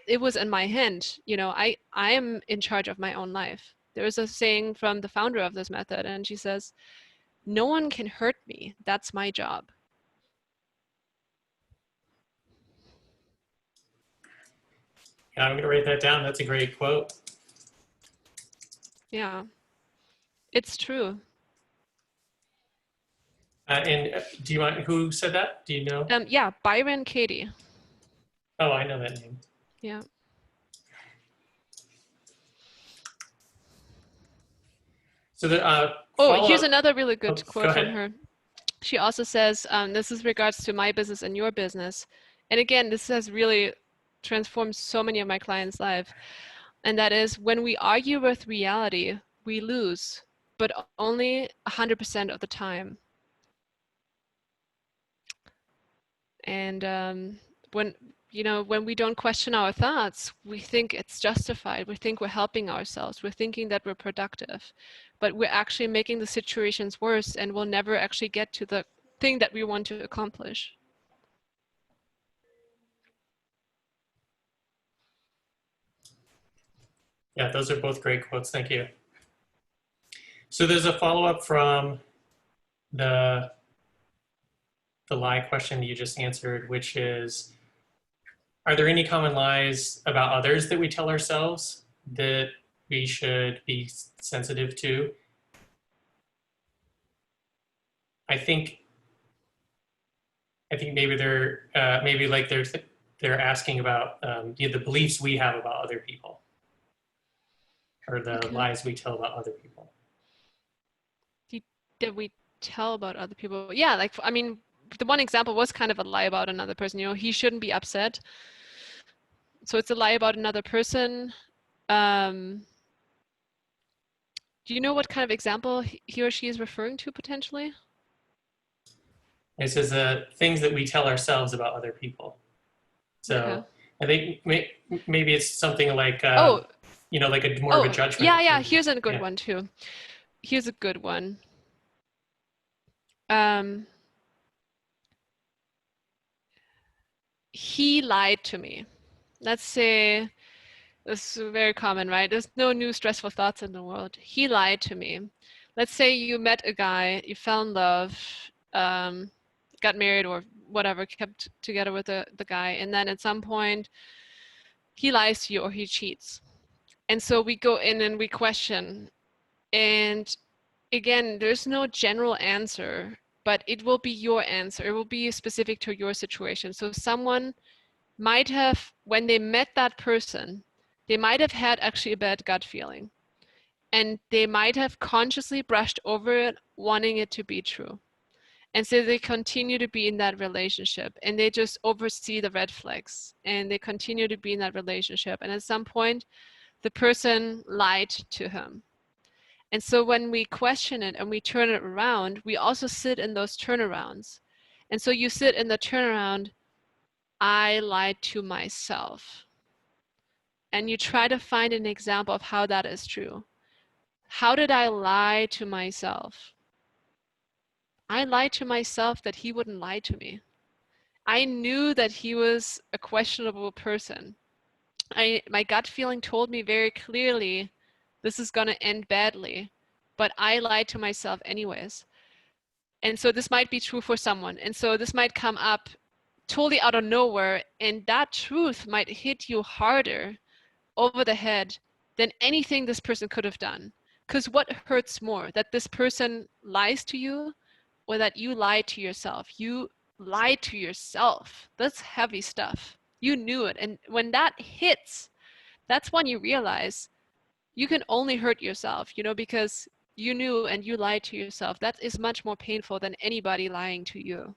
[SPEAKER 1] it was in my hand. You know, I am in charge of my own life. There is a saying from the founder of this method, and she says, no one can hurt me. That's my job.
[SPEAKER 2] Yeah, I'm going to write that down. That's a great quote.
[SPEAKER 1] Yeah, it's true.
[SPEAKER 2] And do you want, who said that? Do you know?
[SPEAKER 1] Yeah, Byron Katie.
[SPEAKER 2] Oh, I know that name.
[SPEAKER 1] Yeah.
[SPEAKER 2] So the
[SPEAKER 1] here's another really good quote from her. She also says, this is regards to my business and your business. And again, this has really transformed so many of my clients' lives. And that is, when we argue with reality, we lose. but only 100% of the time. And when when we don't question our thoughts, we think it's justified. We think we're helping ourselves. We're thinking that we're productive, but we're actually making the situations worse, and we'll never actually get to the thing that we want to accomplish.
[SPEAKER 2] Yeah, those are both great quotes. Thank you. So there's a follow-up from the lie question you just answered, which is, are there any common lies about others that we tell ourselves that we should be sensitive to? I think maybe they're they're asking about the beliefs we have about other people, or the
[SPEAKER 1] Okay.
[SPEAKER 2] lies we tell about other people.
[SPEAKER 1] That we tell about other people. Yeah, like, I mean, the one example was kind of a lie about another person. He shouldn't be upset. So it's a lie about another person. Do you know what kind of example he or she is referring to potentially?
[SPEAKER 2] It says things that we tell ourselves about other people. So
[SPEAKER 1] Okay.
[SPEAKER 2] I think maybe it's something like,
[SPEAKER 1] Oh,
[SPEAKER 2] like a more of a judgment.
[SPEAKER 1] yeah. Here's a good
[SPEAKER 2] Yeah.
[SPEAKER 1] one too. Here's a good one. Um, he lied to me. Let's say, this is very common, right? There's no new stressful thoughts in the world. He lied to me. Let's say you met a guy, you fell in love, got married or whatever, kept together with the guy, and then at some point he lies to you or he cheats. And so we go in and we question. And again, there's no general answer, but it will be your answer. It will be specific to your situation. So someone might have, when they met that person, they might have had actually a bad gut feeling. And they might have consciously brushed over it, wanting it to be true. And so they continue to be in that relationship and they just oversee the red flags and they continue to be in that relationship. And at some point, the person lied to him. And so when we question it and we turn it around, we also sit in those turnarounds. And so you sit in the turnaround, I lied to myself. And you try to find an example of how that is true. How did I lie to myself? I lied to myself that he wouldn't lie to me. I knew that he was a questionable person. My gut feeling told me very clearly, this is going to end badly, but I lied to myself anyways. And so this might be true for someone. And so this might come up totally out of nowhere, and that truth might hit you harder over the head than anything this person could have done. Because what hurts more, that this person lies to you or that you lie to yourself? You lie to yourself. That's heavy stuff. You knew it. And when that hits, that's when you realize you can only hurt yourself, because you knew and you lied to yourself. That is much more painful than anybody lying to you.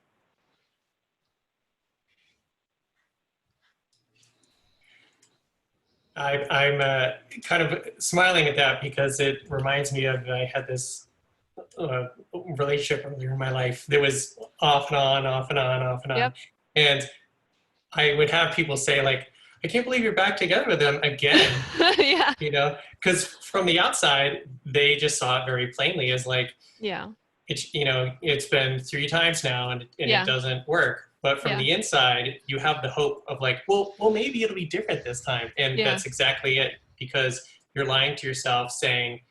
[SPEAKER 2] I'm kind of smiling at that because it reminds me of, I had this relationship earlier in my life that was off and on, off and on, off and on.
[SPEAKER 1] Yep.
[SPEAKER 2] And I would have people say, like, I can't believe you're back together with them again.
[SPEAKER 1] Yeah.
[SPEAKER 2] Because from the outside, they just saw it very plainly as like,
[SPEAKER 1] Yeah.
[SPEAKER 2] it's been 3 times now and
[SPEAKER 1] Yeah.
[SPEAKER 2] it doesn't work. But from
[SPEAKER 1] Yeah.
[SPEAKER 2] the inside, you have the hope of like, well, maybe it'll be different this time. And
[SPEAKER 1] Yeah.
[SPEAKER 2] that's exactly it, because you're lying to yourself saying,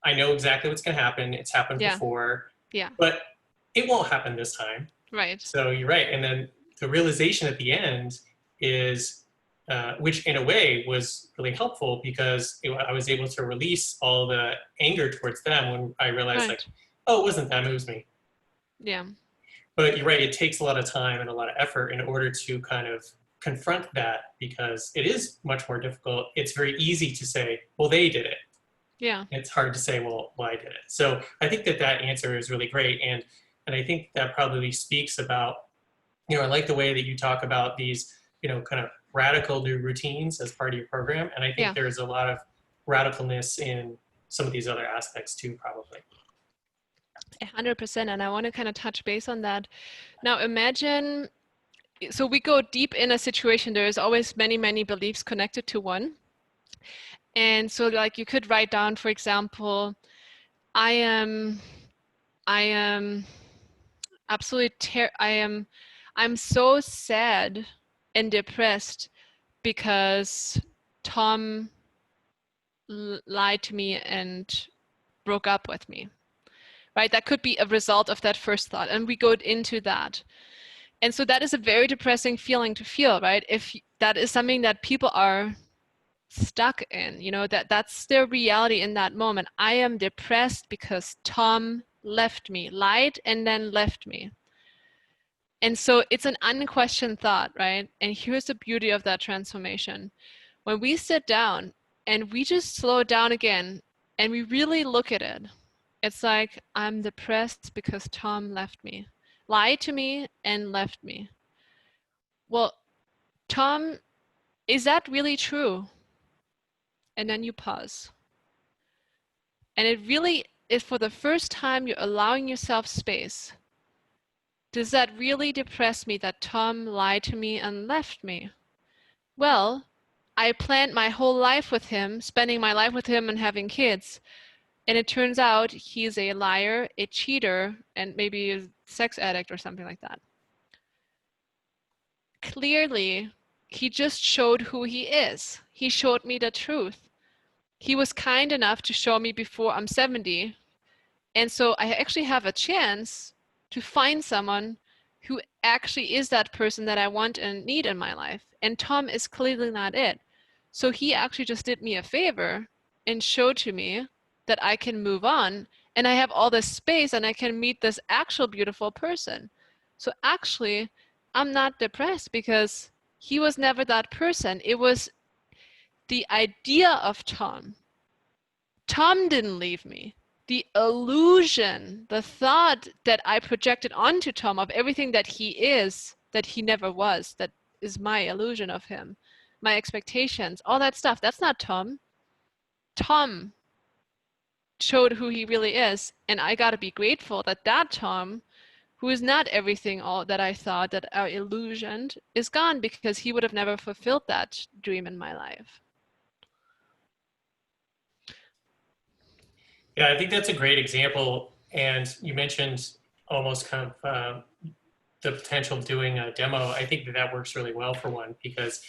[SPEAKER 2] I know exactly what's going to happen. It's happened
[SPEAKER 1] Yeah.
[SPEAKER 2] before,
[SPEAKER 1] Yeah.
[SPEAKER 2] but it won't happen this time.
[SPEAKER 1] Right.
[SPEAKER 2] So you're right. And then the realization at the end is, which in a way was really helpful because I was able to release all the anger towards them when I realized like, oh, it wasn't them, it was me.
[SPEAKER 1] Yeah.
[SPEAKER 2] But you're right, it takes a lot of time and a lot of effort in order to kind of confront that, because it is much more difficult. It's very easy to say, well, they did it.
[SPEAKER 1] Yeah.
[SPEAKER 2] It's hard to say, well, I did it. So I think that answer is really great. And I think that probably speaks about, I like the way that you talk about these, kind of radical new routines as part of your program. And I think there's a lot of radicalness in some of these other aspects too, probably.
[SPEAKER 1] 100%. And I want to kind of touch base on that. Now imagine, so we go deep in a situation, there is always many, many beliefs connected to one. And so like you could write down, for example, I am absolutely I'm so sad and depressed because Tom lied to me and broke up with me, right? That could be a result of that first thought, and we go into that. And so that is a very depressing feeling to feel, right? If that is something that people are stuck in, you know, that's their reality in that moment. I am depressed because Tom left me, lied and then left me. And so it's an unquestioned thought, right? And here's the beauty of that transformation. When we sit down and we just slow down again and we really look at it, it's like, I'm depressed because Tom left me, lied to me and left me. Well, Tom, is that really true? And then you pause. And it really is, for the first time, you're allowing yourself space. Does that really depress me that Tom lied to me and left me? Well, I planned my whole life with him, spending my life with him and having kids. And it turns out he's a liar, a cheater, and maybe a sex addict or something like that. Clearly, he just showed who he is. He showed me the truth. He was kind enough to show me before I'm 70. And so I actually have a chance to find someone who actually is that person that I want and need in my life. And Tom is clearly not it. So he actually just did me a favor and showed to me that I can move on and I have all this space and I can meet this actual beautiful person. So actually, I'm not depressed because he was never that person. It was the idea of Tom. Tom didn't leave me. The illusion, the thought that I projected onto Tom of everything that he is, that he never was, that is my illusion of him, my expectations, all that stuff, that's not Tom. Tom showed who he really is, and I gotta be grateful that that Tom, who is not everything all that I thought, that I illusioned, is gone, because he would have never fulfilled that dream in my life.
[SPEAKER 2] Yeah, I think that's a great example. And you mentioned almost kind of the potential of doing a demo. I think that that works really well for one, because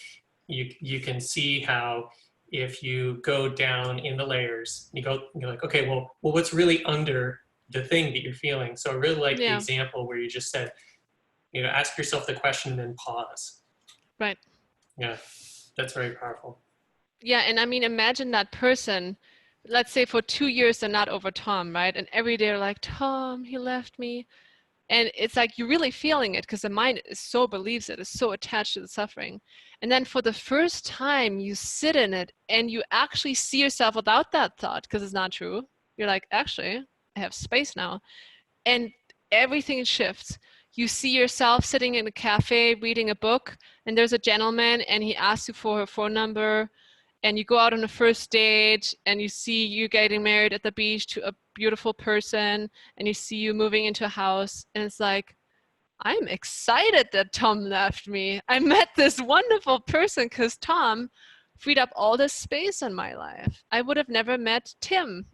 [SPEAKER 2] you can see how if you go down in the layers, you're like, okay, well, what's really under the thing that you're feeling? So I really like the
[SPEAKER 1] Yeah,
[SPEAKER 2] example where you just said, you know, ask yourself the question and then pause.
[SPEAKER 1] right.
[SPEAKER 2] Yeah, that's very powerful.
[SPEAKER 1] Yeah, and I mean, imagine that person, let's say for 2 years they're not over Tom, right? And every day they're like, Tom, he left me. And it's like you're really feeling it because the mind is so believes it, is so attached to the suffering. And then for the first time, you sit in it and you actually see yourself without that thought because it's not true. You're like, actually, I have space now. And everything shifts. You see yourself sitting in a cafe reading a book, and there's a gentleman and he asks you for her phone number, and you go out on a first date and you see you getting married at the beach to a beautiful person, and you see you moving into a house, and it's like, I'm excited that Tom left me. I met this wonderful person because Tom freed up all this space in my life. I would have never met Tim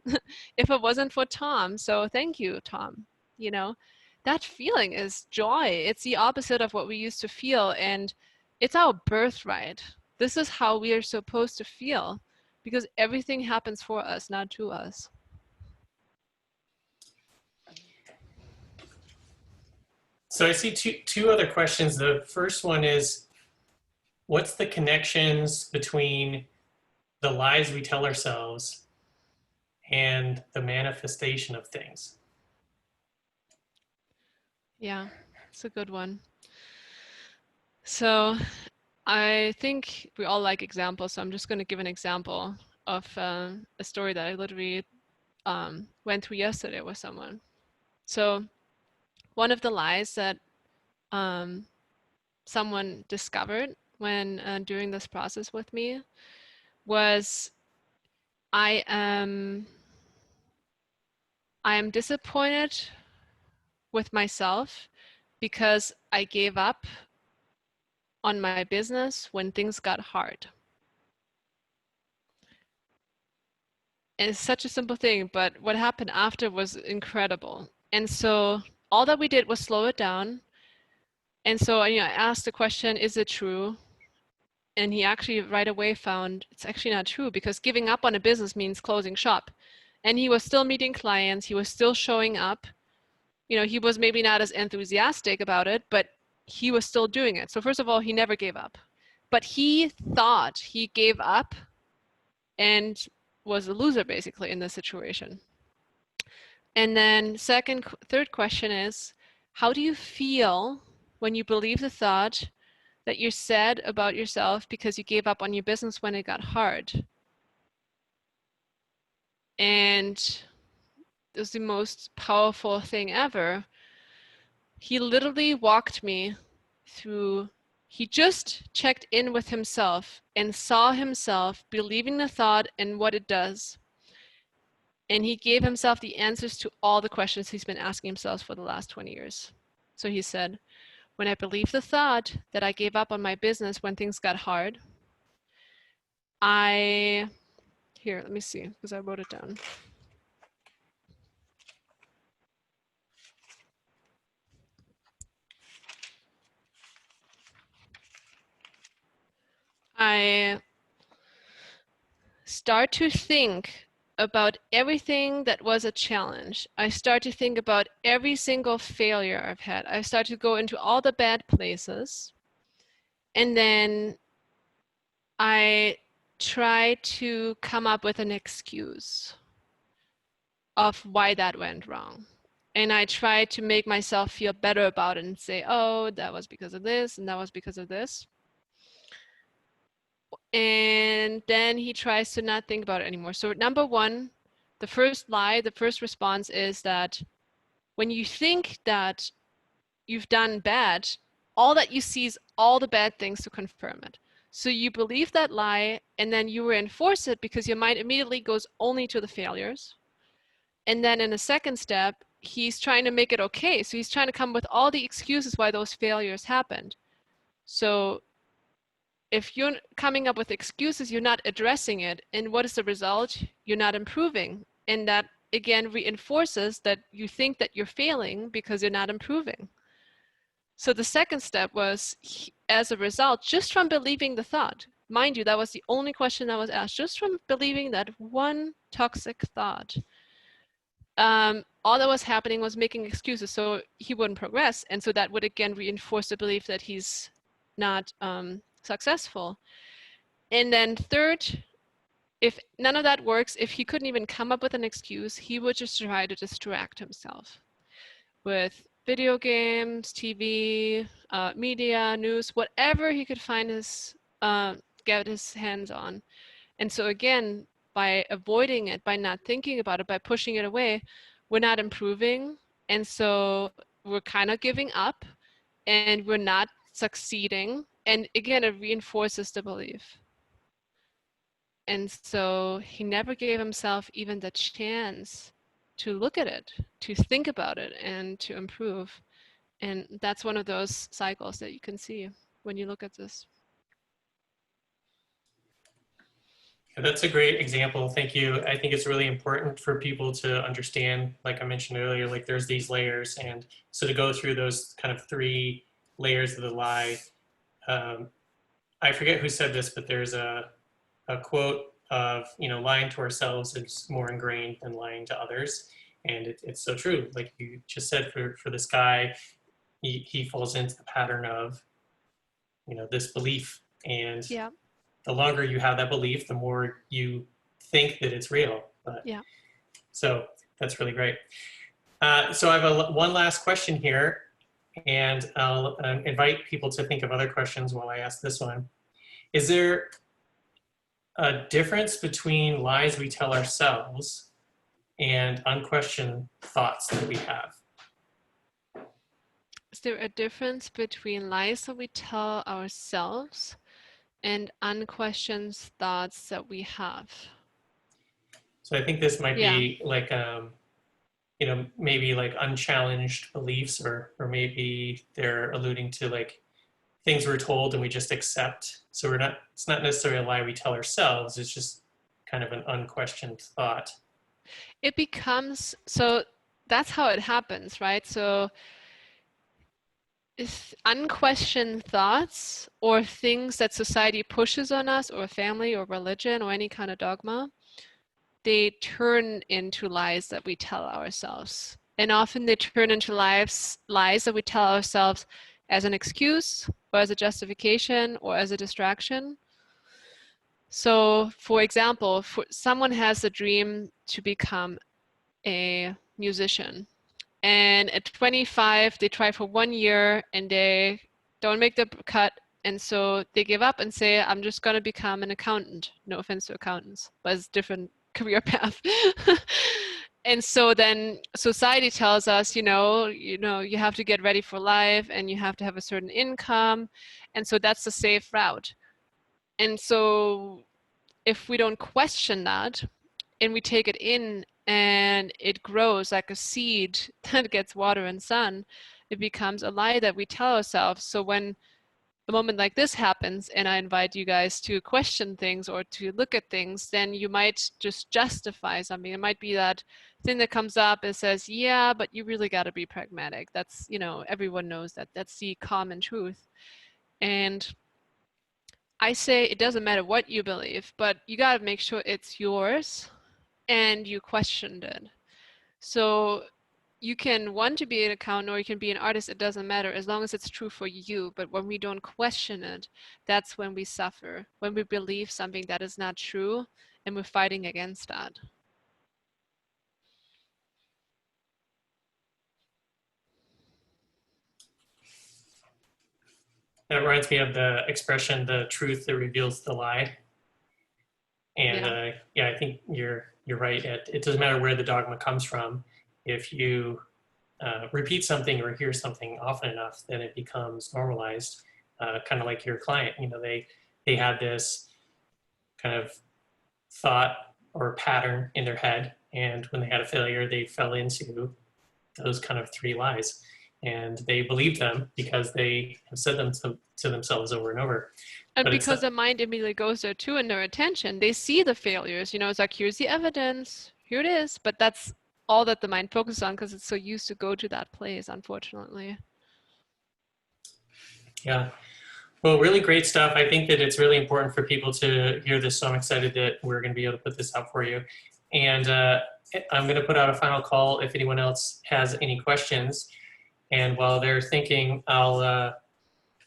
[SPEAKER 1] if it wasn't for Tom. So thank you, Tom. You know, that feeling is joy. It's the opposite of what we used to feel, and it's our birthright. This is how we are supposed to feel because everything happens for us, not to us.
[SPEAKER 2] So I see two other questions. The first one is, what's the connections between the lies we tell ourselves and the manifestation of things?
[SPEAKER 1] Yeah, it's a good one. So I think we all like examples, so I'm just going to give an example of a story that I literally went through yesterday with someone. So one of the lies that um, someone discovered when doing this process with me was I am I am disappointed with myself because I gave up on my business when things got hard. And it's such a simple thing, but what happened after was incredible. And so all that we did was slow it down. And so, I asked the question, is it true? And he actually right away found it's actually not true, because giving up on a business means closing shop. And he was still meeting clients. He was still showing up. He was maybe not as enthusiastic about it, but he was still doing it. So first of all, he never gave up. But he thought he gave up and was a loser basically in this situation. And then third question is, how do you feel when you believe the thought that you're sad about yourself because you gave up on your business when it got hard? And it was the most powerful thing ever. He literally walked me through, he just checked in with himself and saw himself believing the thought and what it does. And he gave himself the answers to all the questions he's been asking himself for the last 20 years. So he said, when I believed the thought that I gave up on my business when things got hard, here, let me see, because I wrote it down. I start to think about everything that was a challenge. I start to think about every single failure I've had. I start to go into all the bad places. And then I try to come up with an excuse of why that went wrong. And I try to make myself feel better about it and say, oh, that was because of this and that was because of this. And then he tries to not think about it anymore. So number one, the first lie, the first response is that when you think that you've done bad, all that you see is all the bad things to confirm it. So you believe that lie, and then you reinforce it because your mind immediately goes only to the failures. And then in the second step, he's trying to make it okay. So he's trying to come with all the excuses why those failures happened. So if you're coming up with excuses, you're not addressing it. And what is the result? You're not improving. And that again reinforces that you think that you're failing because you're not improving. So the second step was, as a result, just from believing the thought, mind you, that was the only question that was asked, just from believing that one toxic thought, all that was happening was making excuses, so he wouldn't progress. And so that would again reinforce the belief that he's not successful. And then third, if none of that works, if he couldn't even come up with an excuse, he would just try to distract himself with video games, TV, media, news, whatever he could find get his hands on. And so again, by avoiding it, by not thinking about it, by pushing it away, we're not improving. And so we're kind of giving up and we're not succeeding. And again, it reinforces the belief. And so he never gave himself even the chance to look at it, to think about it, and to improve. And that's one of those cycles that you can see when you look at this.
[SPEAKER 2] That's a great example. Thank you. I think it's really important for people to understand, like I mentioned earlier, like there's these layers. And so to go through those kind of 3 layers of the lie, I forget who said this, but there's a quote of, lying to ourselves is more ingrained than lying to others. And it's so true. Like you just said, for this guy, he falls into the pattern of, this belief. And
[SPEAKER 1] Yeah.
[SPEAKER 2] the longer you have that belief, the more you think that it's real. But,
[SPEAKER 1] Yeah.
[SPEAKER 2] So that's really great. So I have one last question here, and I'll invite people to think of other questions while I ask this one. Is there a difference between lies we tell ourselves and unquestioned thoughts that we have?
[SPEAKER 1] Is there a difference between lies that we tell ourselves and unquestioned thoughts that we have?
[SPEAKER 2] So I think this might
[SPEAKER 1] Yeah.
[SPEAKER 2] be like you know, maybe like unchallenged beliefs, or maybe they're alluding to like things we're told and we just accept. So we're not, it's not necessarily a lie we tell ourselves, it's just kind of an unquestioned thought.
[SPEAKER 1] It becomes, so that's how it happens, right? So if unquestioned thoughts or things that society pushes on us, or family or religion or any kind of dogma, they turn into lies that we tell ourselves. And often they turn into lies that we tell ourselves as an excuse or as a justification or as a distraction. So, for example, someone has a dream to become a musician. And at 25, they try for 1 year and they don't make the cut. And so they give up and say, I'm just going to become an accountant. No offense to accountants, but it's a different career path. And so then society tells us, you have to get ready for life and you have to have a certain income. And so that's the safe route. And so if we don't question that and we take it in and it grows like a seed that gets water and sun, it becomes a lie that we tell ourselves. So when a moment like this happens and I invite you guys to question things or to look at things, then you might just justify something. It might be that thing that comes up and says, yeah, but you really got to be pragmatic. That's, everyone knows that. That's the common truth. And I say it doesn't matter what you believe, but you got to make sure it's yours and you questioned it. So you can want to be an accountant or you can be an artist, it doesn't matter as long as it's true for you. But when we don't question it, that's when we suffer, when we believe something that is not true and we're fighting against that.
[SPEAKER 2] That reminds me of the expression, the truth that reveals the lie. And yeah, I think you're right. It doesn't matter where the dogma comes from. If you repeat something or hear something often enough, then it becomes normalized. Kind of like your client, they had this kind of thought or pattern in their head, and when they had a failure, they fell into those kind of three lies, and they believed them because they have said them to themselves over and over.
[SPEAKER 1] And
[SPEAKER 2] but
[SPEAKER 1] because the mind immediately goes there too in their attention, they see the failures, it's like, here's the evidence, here it is. But that's all that the mind focuses on because it's so used to go to that place, unfortunately.
[SPEAKER 2] Yeah. Well, really great stuff. I think that it's really important for people to hear this, so I'm excited that we're going to be able to put this out for you. And I'm going to put out a final call if anyone else has any questions. And while they're thinking, I'll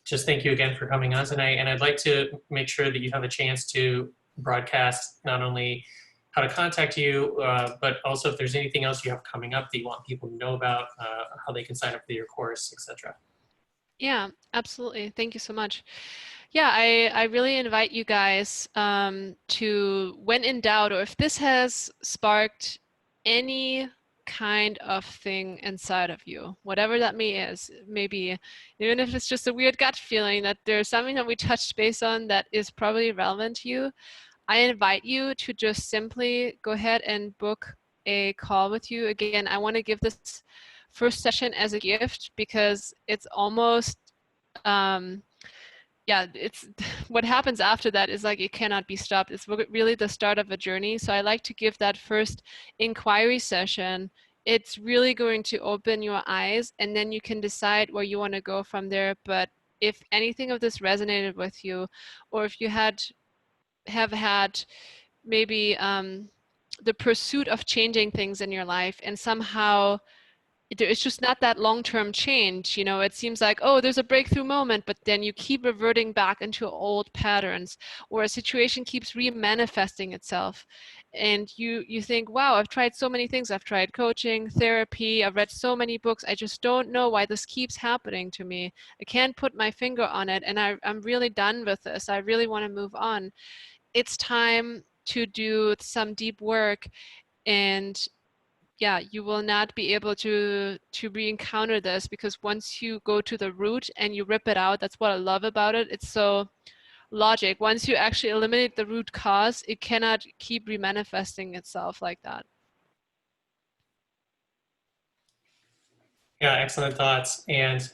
[SPEAKER 2] just thank you again for coming on tonight. And I'd like to make sure that you have a chance to broadcast not only how to contact you, but also if there's anything else you have coming up that you want people to know about, how they can sign up for your course, etc.
[SPEAKER 1] Yeah, absolutely. Thank you so much. Yeah, I really invite you guys to, when in doubt, or if this has sparked any kind of thing inside of you, whatever that is, maybe even if it's just a weird gut feeling that there's something that we touched base on that is probably relevant to you, I invite you to just simply go ahead and book a call with you. Again, I want to give this first session as a gift because it's almost it's what happens after that is like it cannot be stopped. It's really the start of a journey. So I like to give that first inquiry session. It's really going to open your eyes and then you can decide where you want to go from there. But if anything of this resonated with you, or if you have had maybe the pursuit of changing things in your life and somehow it's just not that long-term change. It seems like, oh, there's a breakthrough moment, but then you keep reverting back into old patterns, or a situation keeps re-manifesting itself. And you think, wow, I've tried so many things. I've tried coaching, therapy, I've read so many books. I just don't know why this keeps happening to me. I can't put my finger on it. And I'm really done with this. I really want to move on. It's time to do some deep work. And yeah, you will not be able to re-encounter this, because once you go to the root and you rip it out, that's what I love about it. It's so logic. Once you actually eliminate the root cause, it cannot keep re-manifesting itself like that.
[SPEAKER 2] Yeah, excellent thoughts. And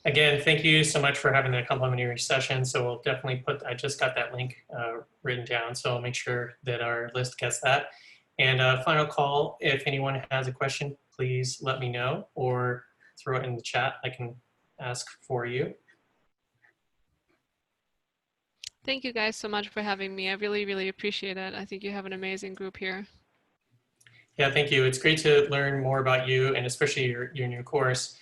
[SPEAKER 2] again, thank you so much for having that complimentary session. So we'll definitely I just got that link written down, so I'll make sure that our list gets that. And final call, if anyone has a question, please let me know or throw it in the chat. I can ask for you.
[SPEAKER 1] Thank you guys so much for having me. I really, really appreciate it. I think you have an amazing group here.
[SPEAKER 2] Yeah, thank you. It's great to learn more about you and especially your new course.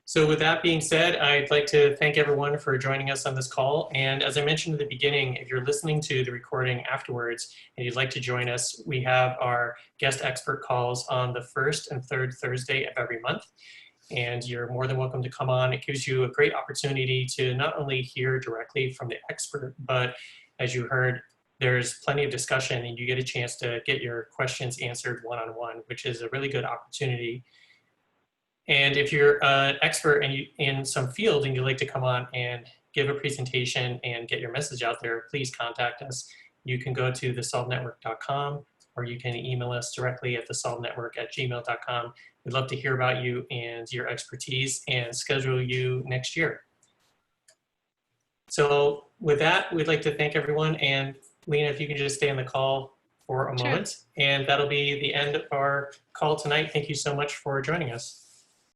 [SPEAKER 2] So with that being said, I'd like to thank everyone for joining us on this call. And as I mentioned at the beginning, if you're listening to the recording afterwards and you'd like to join us, we have our guest expert calls on the first and third Thursday of every month. And you're more than welcome to come on. It gives you a great opportunity to not only hear directly from the expert, but as you heard, there's plenty of discussion and you get a chance to get your questions answered one-on-one, which is a really good opportunity. And if you're an expert and in some field and you'd like to come on and give a presentation and get your message out there, please contact us. You can go to thesolvenetwork.com or you can email us directly at thesolvenetwork@gmail.com. We'd love to hear about you and your expertise and schedule you next year. So with that, we'd like to thank everyone. And Lena, if you can just stay on the call for a moment. And that'll be the end of our call tonight. Thank you so much for joining us.